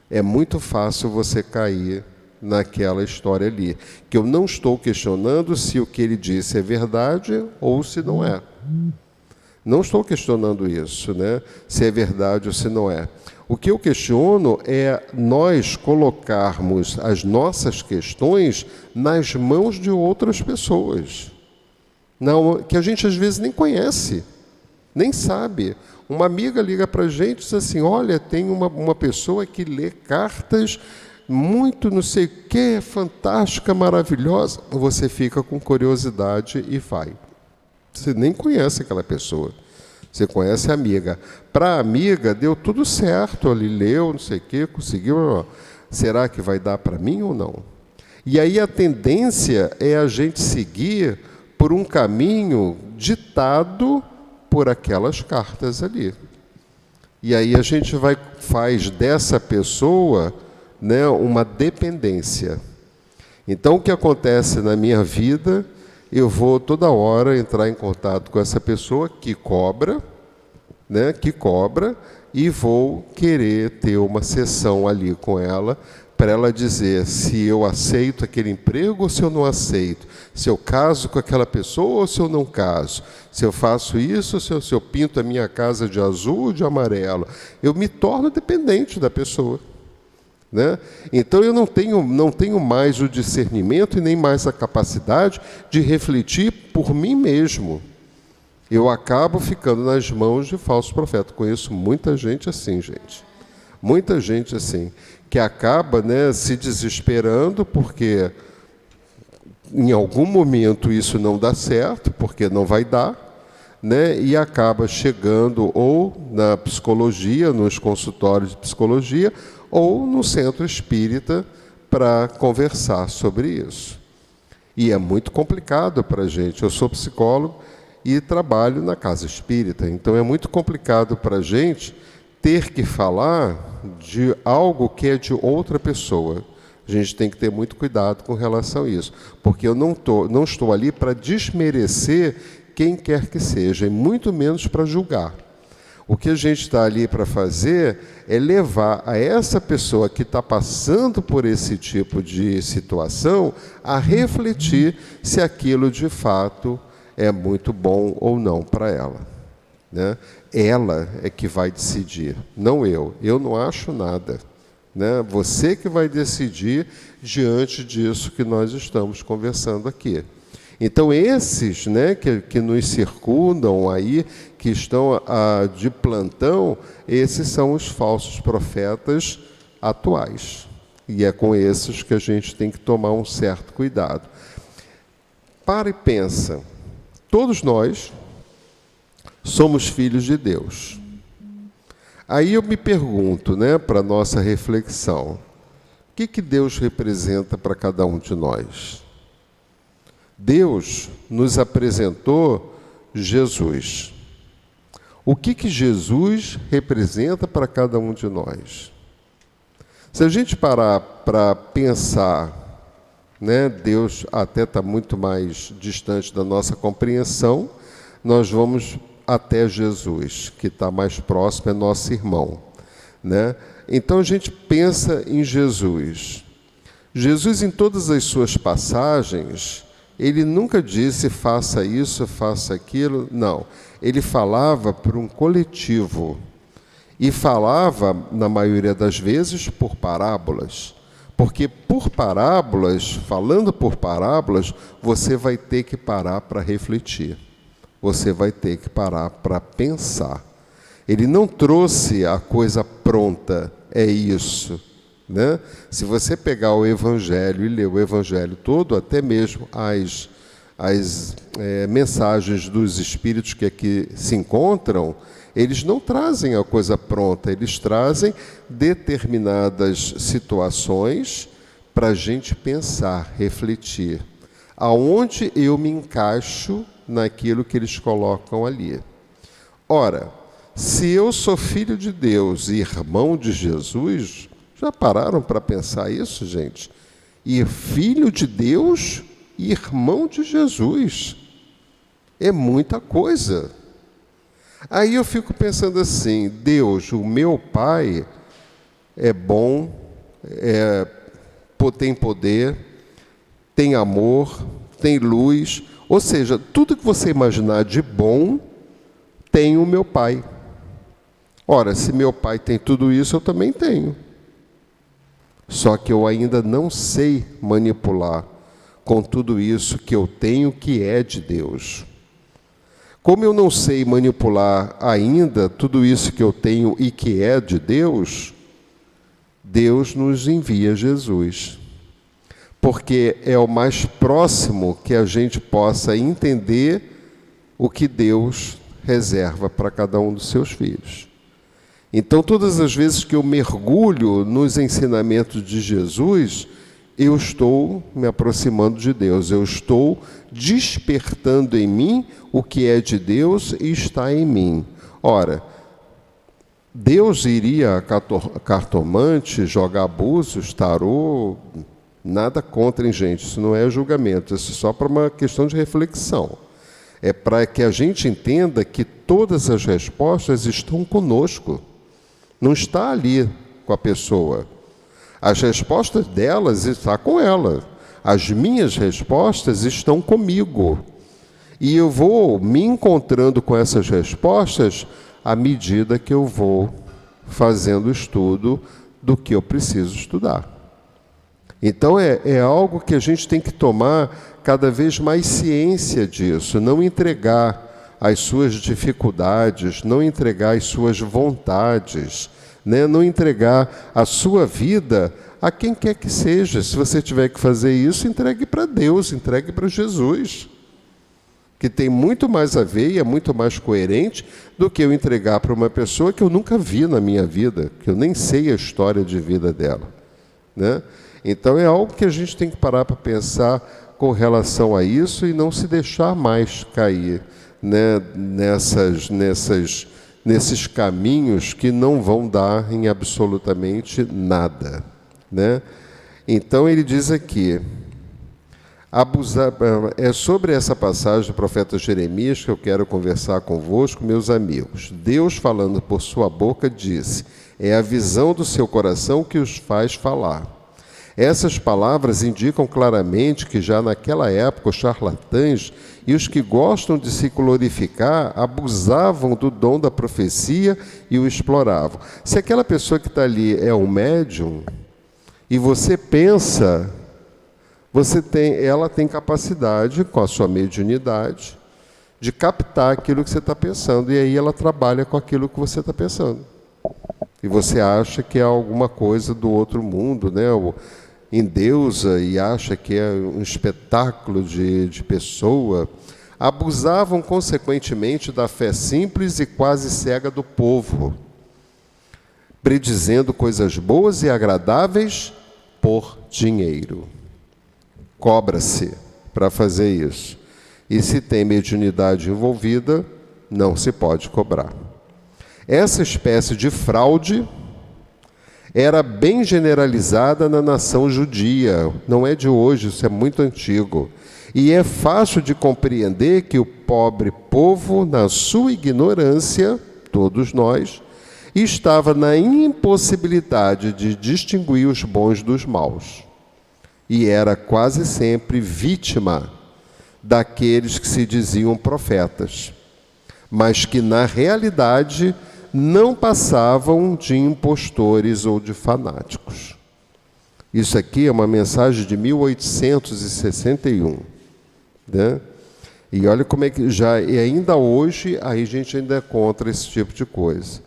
S4: é muito fácil você cair naquela história ali. Que eu não estou questionando se o que ele disse é verdade ou se não é. Não estou questionando isso, né? Se é verdade ou se não é. O que eu questiono é nós colocarmos as nossas questões nas mãos de outras pessoas. Não, que a gente às vezes nem conhece, nem sabe. Uma amiga liga para a gente e diz assim, olha, tem uma pessoa que lê cartas muito não sei o que, fantástica, maravilhosa. Você fica com curiosidade e vai. Você nem conhece aquela pessoa. Você conhece a amiga. Para a amiga, deu tudo certo. Ele leu, não sei o quê, conseguiu. Será que vai dar para mim ou não? E aí a tendência é a gente seguir por um caminho ditado por aquelas cartas ali. E aí a gente faz dessa pessoa, né, uma dependência. Então, o que acontece na minha vida, eu vou toda hora entrar em contato com essa pessoa que cobra, né, e vou querer ter uma sessão ali com ela, para ela dizer se eu aceito aquele emprego ou se eu não aceito, se eu caso com aquela pessoa ou se eu não caso, se eu faço isso, se eu pinto a minha casa de azul ou de amarelo. Eu me torno dependente da pessoa, né? Então eu não tenho mais o discernimento e nem mais a capacidade de refletir por mim mesmo. Eu acabo ficando nas mãos de falsos profetas. Conheço muita gente assim, gente. Muita gente assim, que acaba, né, se desesperando porque em algum momento isso não dá certo, porque não vai dar, né, e acaba chegando ou na psicologia, nos consultórios de psicologia, ou no centro espírita para conversar sobre isso. E é muito complicado para a gente. Eu sou psicólogo e trabalho na casa espírita, então é muito complicado para a gente ter que falar de algo que é de outra pessoa. A gente tem que ter muito cuidado com relação a isso, porque eu não estou ali para desmerecer quem quer que seja, e muito menos para julgar. O que a gente está ali para fazer é levar a essa pessoa que está passando por esse tipo de situação a refletir se aquilo de fato é muito bom ou não para ela, né? Ela é que vai decidir, não eu. Eu não acho nada, né? Você que vai decidir diante disso que nós estamos conversando aqui. Então, esses, né, que nos circundam aí, que estão de plantão, esses são os falsos profetas atuais. E é com esses que a gente tem que tomar um certo cuidado. Para e pensa, todos nós somos filhos de Deus. Aí eu me pergunto, né, para a nossa reflexão, o que Deus representa para cada um de nós? Deus nos apresentou Jesus. O que Jesus representa para cada um de nós? Se a gente parar para pensar, né, Deus até está muito mais distante da nossa compreensão, nós vamos até Jesus, que está mais próximo, é nosso irmão, né? Então a gente pensa em Jesus. Jesus, em todas as suas passagens, ele nunca disse faça isso, faça aquilo, não. Ele falava para um coletivo e falava, na maioria das vezes, por parábolas. Porque por parábolas, falando por parábolas, você vai ter que parar para refletir. Você vai ter que parar para pensar. Ele não trouxe a coisa pronta, é isso, né? Se você pegar o Evangelho e ler o Evangelho todo, até mesmo as mensagens dos Espíritos que aqui se encontram, eles não trazem a coisa pronta, eles trazem determinadas situações para a gente pensar, refletir. Aonde eu me encaixo naquilo que eles colocam ali. Ora, se eu sou filho de Deus e irmão de Jesus, já pararam para pensar isso, gente? E filho de Deus e irmão de Jesus. É muita coisa. Aí eu fico pensando assim, Deus, o meu Pai, é bom, tem poder, tem amor, tem luz, ou seja, tudo que você imaginar de bom, tem o meu Pai. Ora, se meu Pai tem tudo isso, eu também tenho. Só que eu ainda não sei manipular com tudo isso que eu tenho, que é de Deus. Como eu não sei manipular ainda tudo isso que eu tenho e que é de Deus, Deus nos envia Jesus. Porque é o mais próximo que a gente possa entender o que Deus reserva para cada um dos seus filhos. Então, todas as vezes que eu mergulho nos ensinamentos de Jesus, eu estou me aproximando de Deus, eu estou despertando em mim o que é de Deus e está em mim. Ora, Deus iria a cartomante, jogar búzios, tarô, nada contra, hein, gente? Isso não é julgamento, isso é só para uma questão de reflexão. É para que a gente entenda que todas as respostas estão conosco. Não está ali com a pessoa. As respostas delas estão com ela. As minhas respostas estão comigo. E eu vou me encontrando com essas respostas à medida que eu vou fazendo o estudo do que eu preciso estudar. Então é algo que a gente tem que tomar cada vez mais ciência disso, não entregar as suas dificuldades, não entregar as suas vontades, né? Não entregar a sua vida a quem quer que seja. Se você tiver que fazer isso, entregue para Deus, entregue para Jesus, que tem muito mais a ver e é muito mais coerente do que eu entregar para uma pessoa que eu nunca vi na minha vida, que eu nem sei a história de vida dela, né? Então é algo que a gente tem que parar para pensar com relação a isso e não se deixar mais cair, né, nesses caminhos que não vão dar em absolutamente nada, né? Então ele diz aqui, é sobre essa passagem do profeta Jeremias que eu quero conversar convosco, meus amigos. Deus, falando por sua boca, disse: é a visão do seu coração que os faz falar. Essas palavras indicam claramente que já naquela época os charlatães e os que gostam de se glorificar abusavam do dom da profecia e o exploravam. Se aquela pessoa que está ali é um médium e você pensa, ela tem capacidade, com a sua mediunidade, de captar aquilo que você está pensando, e aí ela trabalha com aquilo que você está pensando. E você acha que é alguma coisa do outro mundo, né? Endeusa e acha que é um espetáculo de pessoa. Abusavam, consequentemente, da fé simples e quase cega do povo, predizendo coisas boas e agradáveis por dinheiro. Cobra-se para fazer isso. E se tem mediunidade envolvida, não se pode cobrar. Essa espécie de fraude era bem generalizada na nação judia. Não é de hoje, isso é muito antigo. E é fácil de compreender que o pobre povo, na sua ignorância, todos nós, estava na impossibilidade de distinguir os bons dos maus. E era quase sempre vítima daqueles que se diziam profetas, mas que, na realidade, não passavam de impostores ou de fanáticos. Isso aqui é uma mensagem de 1861. Né? E olha como é que e ainda hoje a gente ainda é contra esse tipo de coisa.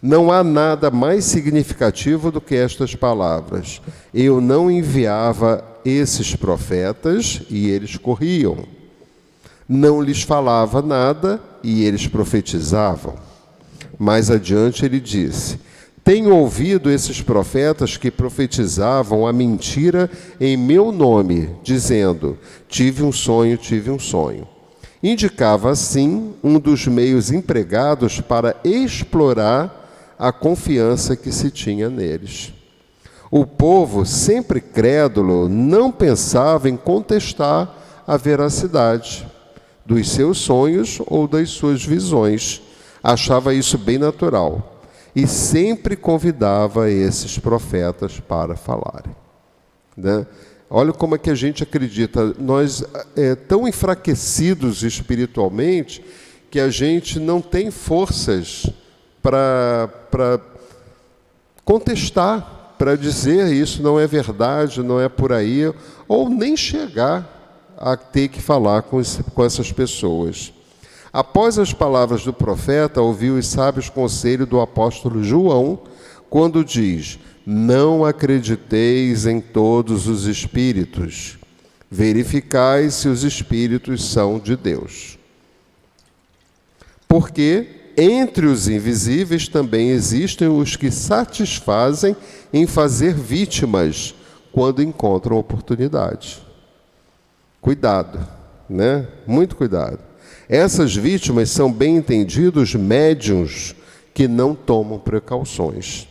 S4: Não há nada mais significativo do que estas palavras: eu não enviava esses profetas e eles corriam. Não lhes falava nada e eles profetizavam. Mais adiante ele disse: tenho ouvido esses profetas que profetizavam a mentira em meu nome, dizendo: tive um sonho, tive um sonho. Indicava, assim, um dos meios empregados para explorar a confiança que se tinha neles. O povo, sempre crédulo, não pensava em contestar a veracidade dos seus sonhos ou das suas visões. Achava isso bem natural e sempre convidava esses profetas para falarem, né? Olha como é que a gente acredita. Nós tão enfraquecidos espiritualmente que a gente não tem forças para contestar, para dizer isso não é verdade, não é por aí, ou nem chegar a ter que falar com essas pessoas. Após as palavras do profeta, ouviu os sábios conselhos do apóstolo João, quando diz: não acrediteis em todos os espíritos, verificai se os espíritos são de Deus. Porque entre os invisíveis também existem os que satisfazem em fazer vítimas quando encontram oportunidade. Cuidado, né? Muito cuidado. Essas vítimas são bem entendidos médiuns que não tomam precauções.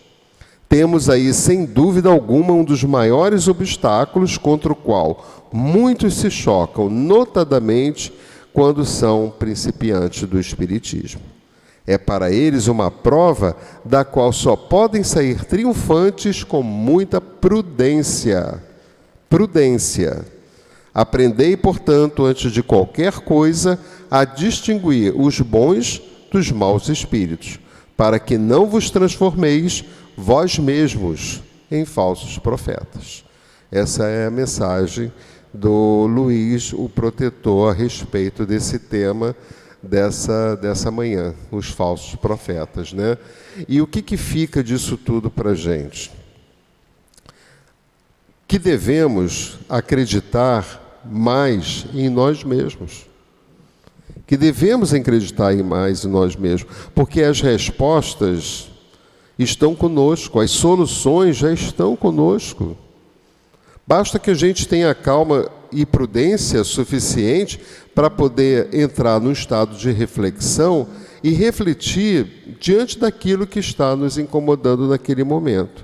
S4: Temos aí, sem dúvida alguma, um dos maiores obstáculos contra o qual muitos se chocam, notadamente quando são principiantes do espiritismo. É para eles uma prova da qual só podem sair triunfantes com muita prudência. Prudência. Aprendei, portanto, antes de qualquer coisa, a distinguir os bons dos maus espíritos, para que não vos transformeis vós mesmos em falsos profetas. Essa é a mensagem do Luiz, o protetor, a respeito desse tema dessa manhã, os falsos profetas, né? E o que fica disso tudo para a gente? Que devemos acreditar mais em nós mesmos. Que devemos acreditar mais em nós mesmos, porque as respostas estão conosco, as soluções já estão conosco. Basta que a gente tenha calma e prudência suficiente para poder entrar num estado de reflexão e refletir diante daquilo que está nos incomodando naquele momento.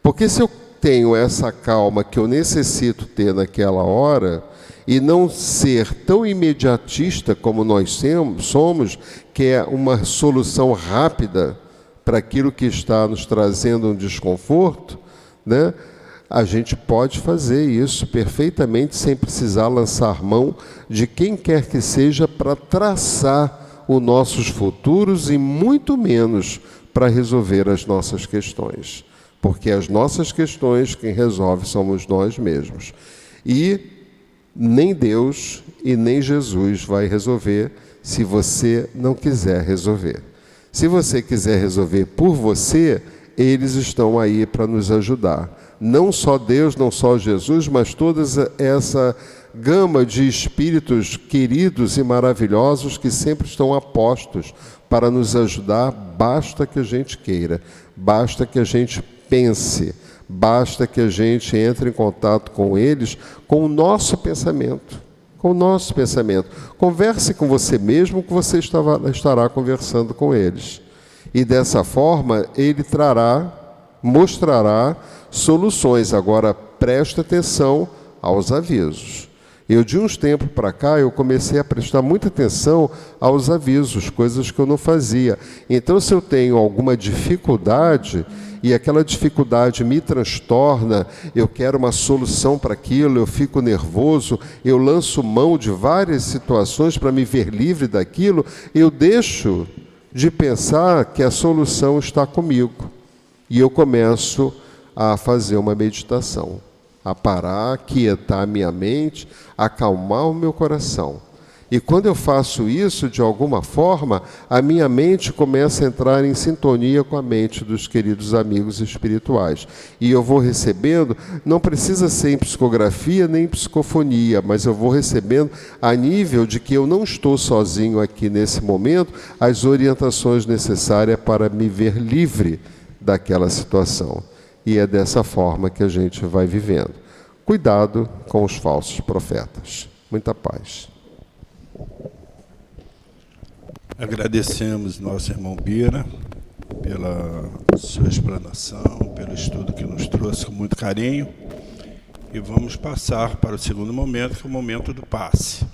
S4: Porque se eu tenho essa calma que eu necessito ter naquela hora e não ser tão imediatista como nós somos, que é uma solução rápida para aquilo que está nos trazendo um desconforto, né? A gente pode fazer isso perfeitamente sem precisar lançar mão de quem quer que seja para traçar os nossos futuros e muito menos para resolver as nossas questões. Porque as nossas questões, quem resolve somos nós mesmos. E nem Deus e nem Jesus vai resolver se você não quiser resolver. Se você quiser resolver por você, eles estão aí para nos ajudar. Não só Deus, não só Jesus, mas toda essa gama de espíritos queridos e maravilhosos que sempre estão apostos para nos ajudar. Basta que a gente queira, basta que a gente pense, basta que a gente entre em contato com eles com o nosso pensamento. Com o nosso pensamento. Converse com você mesmo que você estará conversando com eles. E dessa forma, ele mostrará soluções. Agora, preste atenção aos avisos. Eu, de uns tempos para cá, eu comecei a prestar muita atenção aos avisos, coisas que eu não fazia. Então, se eu tenho alguma dificuldade e aquela dificuldade me transtorna, eu quero uma solução para aquilo, eu fico nervoso, eu lanço mão de várias situações para me ver livre daquilo, eu deixo de pensar que a solução está comigo. E eu começo a fazer uma meditação, a parar, aquietar a minha mente, acalmar o meu coração. E quando eu faço isso, de alguma forma, a minha mente começa a entrar em sintonia com a mente dos queridos amigos espirituais. E eu vou recebendo, não precisa ser em psicografia nem em psicofonia, mas eu vou recebendo a nível de que eu não estou sozinho aqui nesse momento, as orientações necessárias para me ver livre daquela situação. E é dessa forma que a gente vai vivendo. Cuidado com os falsos profetas. Muita paz.
S3: Agradecemos nosso irmão Bira pela sua explanação, pelo estudo que nos trouxe com muito carinho. E vamos passar para o segundo momento, que é o momento do passe.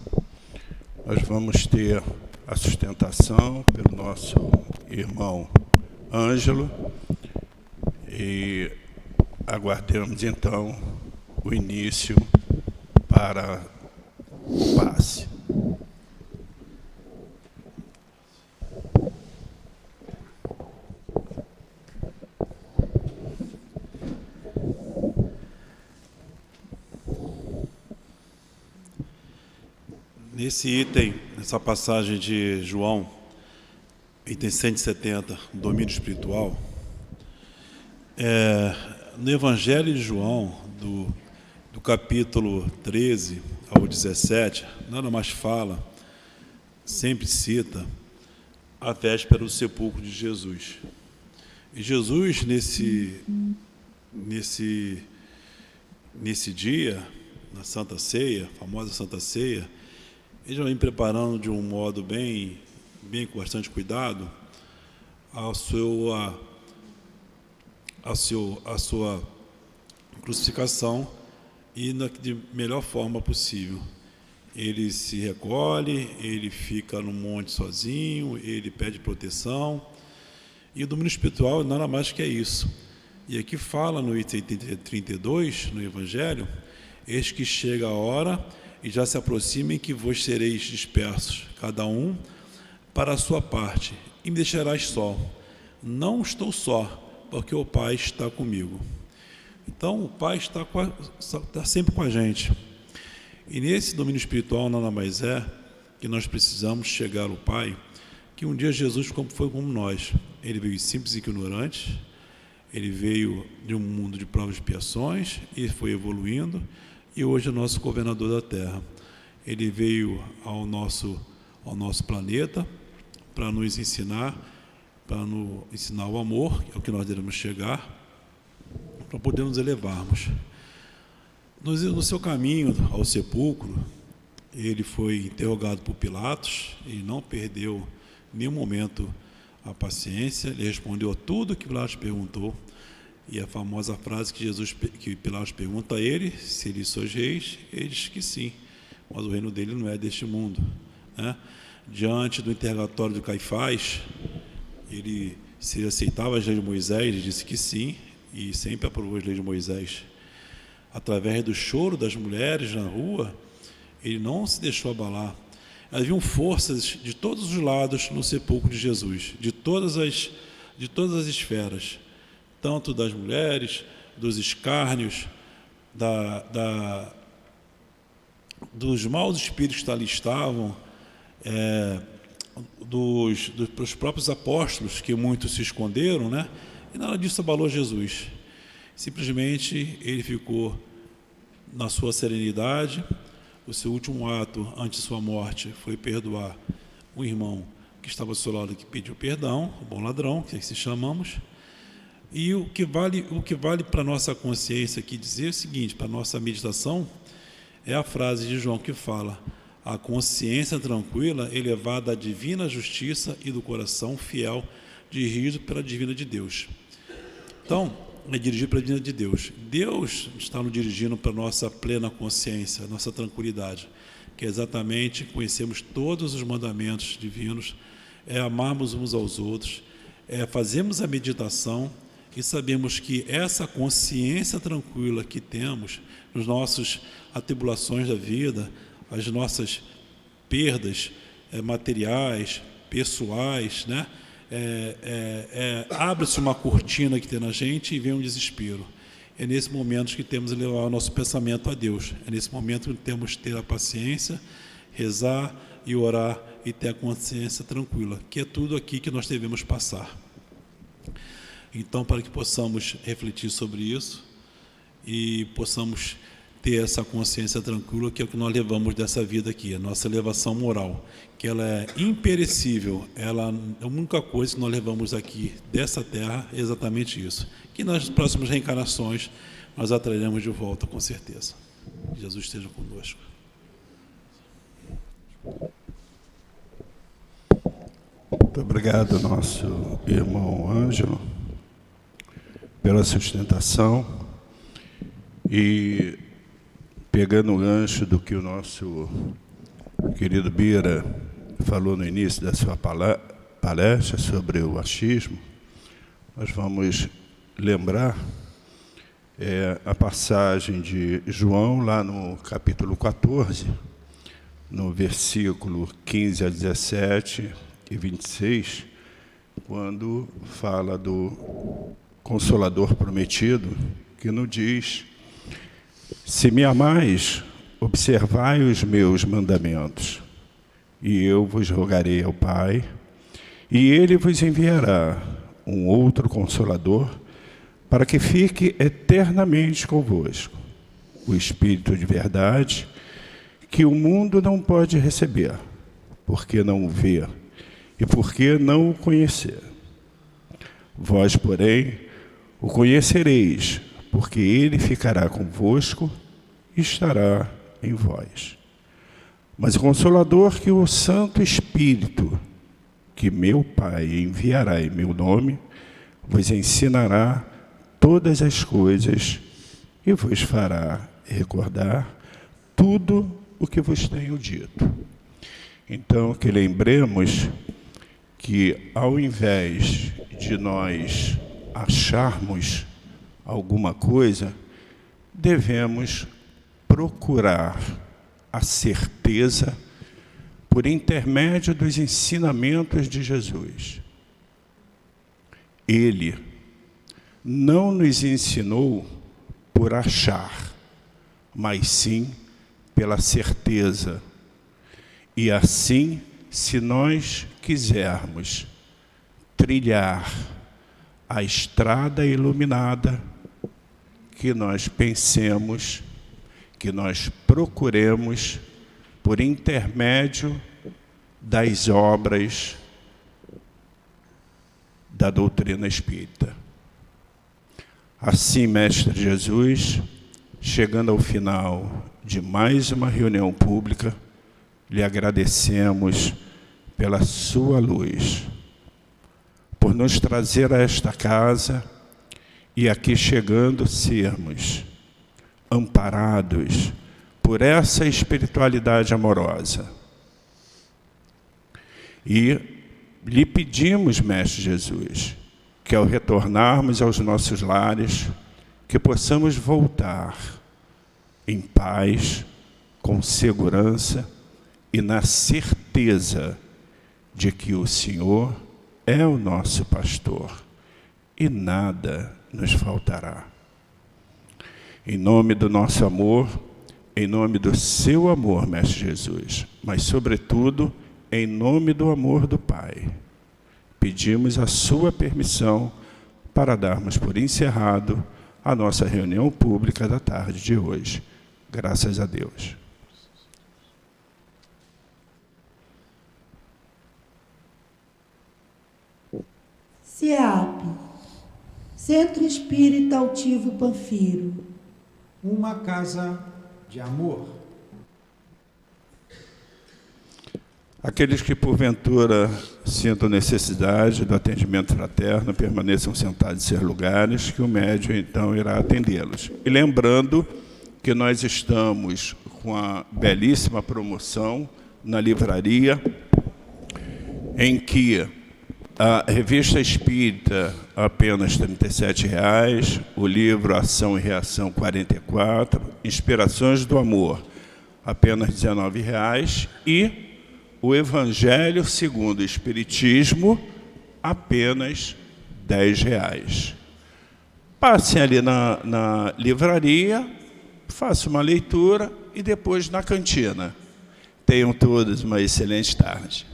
S3: Nós vamos ter a sustentação pelo nosso irmão Ângelo e aguardemos então o início para o passe.
S5: Nesse item, nessa passagem de João, item 170, domínio espiritual, no Evangelho de João, do capítulo 13 ao 17, nada mais fala, sempre cita, a véspera do sepulcro de Jesus. E Jesus, nesse dia, na Santa Ceia, a famosa Santa Ceia, ele já vem preparando de um modo bem com bastante cuidado a sua crucificação e de melhor forma possível. Ele se recolhe, ele fica no monte sozinho, ele pede proteção. E o domínio espiritual nada mais que é isso. E aqui fala no item 32, no Evangelho, eis que chega a hora e já se aproximem que vos sereis dispersos, cada um para a sua parte, e me deixarás só. Não estou só, porque o Pai está comigo. Então, o Pai está sempre com a gente. E nesse domínio espiritual nada mais é que nós precisamos chegar ao Pai, que um dia Jesus foi como nós. Ele veio simples e ignorante, ele veio de um mundo de provas e expiações, e foi evoluindo, e hoje é nosso governador da Terra. Ele veio ao nosso planeta para nos ensinar, o amor, que é o que nós devemos chegar, para poder nos elevarmos. No seu caminho ao sepulcro, ele foi interrogado por Pilatos e não perdeu em nenhum momento a paciência. Ele respondeu a tudo que Pilatos perguntou. E a famosa frase que Pilatos pergunta a ele, se ele sois reis, ele diz que sim, mas o reino dele não é deste mundo, né? Diante do interrogatório de Caifás, se ele aceitava as leis de Moisés, ele disse que sim, e sempre aprovou as leis de Moisés. Através do choro das mulheres na rua, ele não se deixou abalar. Haviam forças de todos os lados no sepulcro de Jesus, de todas as esferas, tanto das mulheres, dos escárnios, dos maus espíritos que ali estavam, dos próprios apóstolos, que muitos se esconderam, né? E nada disso abalou Jesus. Simplesmente ele ficou na sua serenidade. O seu último ato antes de sua morte foi perdoar um irmão que estava ao seu lado, que pediu perdão, o bom ladrão, que assim chamamos. E o que vale para a nossa consciência aqui dizer é o seguinte, para a nossa meditação, é a frase de João que fala: a consciência tranquila, elevada à divina justiça e do coração fiel, dirigido pela divina de Deus. Então, é dirigido pela divina de Deus. Deus está nos dirigindo para a nossa plena consciência, a nossa tranquilidade, que é exatamente conhecermos todos os mandamentos divinos, é amarmos uns aos outros, é fazermos a meditação e sabemos que essa consciência tranquila que temos nos nossos atribulações da vida, as nossas perdas materiais, pessoais, né? Abre-se uma cortina que tem na gente e vem um desespero. É nesse momento que temos que levar o nosso pensamento a Deus. É nesse momento que temos que ter a paciência, rezar e orar e ter a consciência tranquila, que é tudo aqui que nós devemos passar. Então, para que possamos refletir sobre isso e possamos ter essa consciência tranquila, que é o que nós levamos dessa vida aqui, a nossa elevação moral, que ela é imperecível, a única coisa que nós levamos aqui dessa terra é exatamente isso, que nas próximas reencarnações nós a traremos de volta, com certeza. Jesus esteja conosco.
S3: Muito obrigado, nosso irmão Ângelo, pela sustentação. E, pegando o gancho do que o nosso querido Bira falou no início da sua palestra sobre o achismo, nós vamos lembrar a passagem de João, lá no capítulo 14, no versículo 15 a 17 e 26, quando fala do Consolador prometido, que nos diz: se me amais, observai os meus mandamentos, e eu vos rogarei ao Pai, e ele vos enviará um outro Consolador, para que fique eternamente convosco, o Espírito de verdade, que o mundo não pode receber, porque não o vê, e porque não o conhecer. Vós, porém, o conhecereis, porque ele ficará convosco e estará em vós. Mas o Consolador, que o Santo Espírito, que meu Pai enviará em meu nome, vos ensinará todas as coisas e vos fará recordar tudo o que vos tenho dito. Então, que lembremos que, ao invés de nós acharmos alguma coisa, devemos procurar a certeza por intermédio dos ensinamentos de Jesus. Ele não nos ensinou por achar, mas sim pela certeza. E assim, se nós quisermos trilhar a estrada iluminada, que nós pensemos, que nós procuremos por intermédio das obras da doutrina espírita. Assim, Mestre Jesus, chegando ao final de mais uma reunião pública, lhe agradecemos pela sua luz, por nos trazer a esta casa e aqui chegando sermos amparados por essa espiritualidade amorosa. E lhe pedimos, Mestre Jesus, que ao retornarmos aos nossos lares, que possamos voltar em paz, com segurança e na certeza de que o Senhor é o nosso pastor e nada nos faltará. Em nome do nosso amor, em nome do seu amor, Mestre Jesus, mas, sobretudo, em nome do amor do Pai, pedimos a sua permissão para darmos por encerrado a nossa reunião pública da tarde de hoje. Graças a Deus.
S1: CEAP, Centro Espírita Altivo Panfiro.
S2: Uma casa de amor.
S3: Aqueles que, porventura, sintam necessidade do atendimento fraterno, permaneçam sentados em seus lugares, que o médium, então, irá atendê-los. E lembrando que nós estamos com a belíssima promoção na livraria, em que a revista espírita, apenas R$ 37,00, o livro Ação e Reação, R$ 44,00, Inspirações do Amor, apenas R$ 19,00, e o Evangelho segundo o Espiritismo, apenas R$ 10,00. Passem ali na livraria, façam uma leitura e depois na cantina. Tenham todos uma excelente tarde.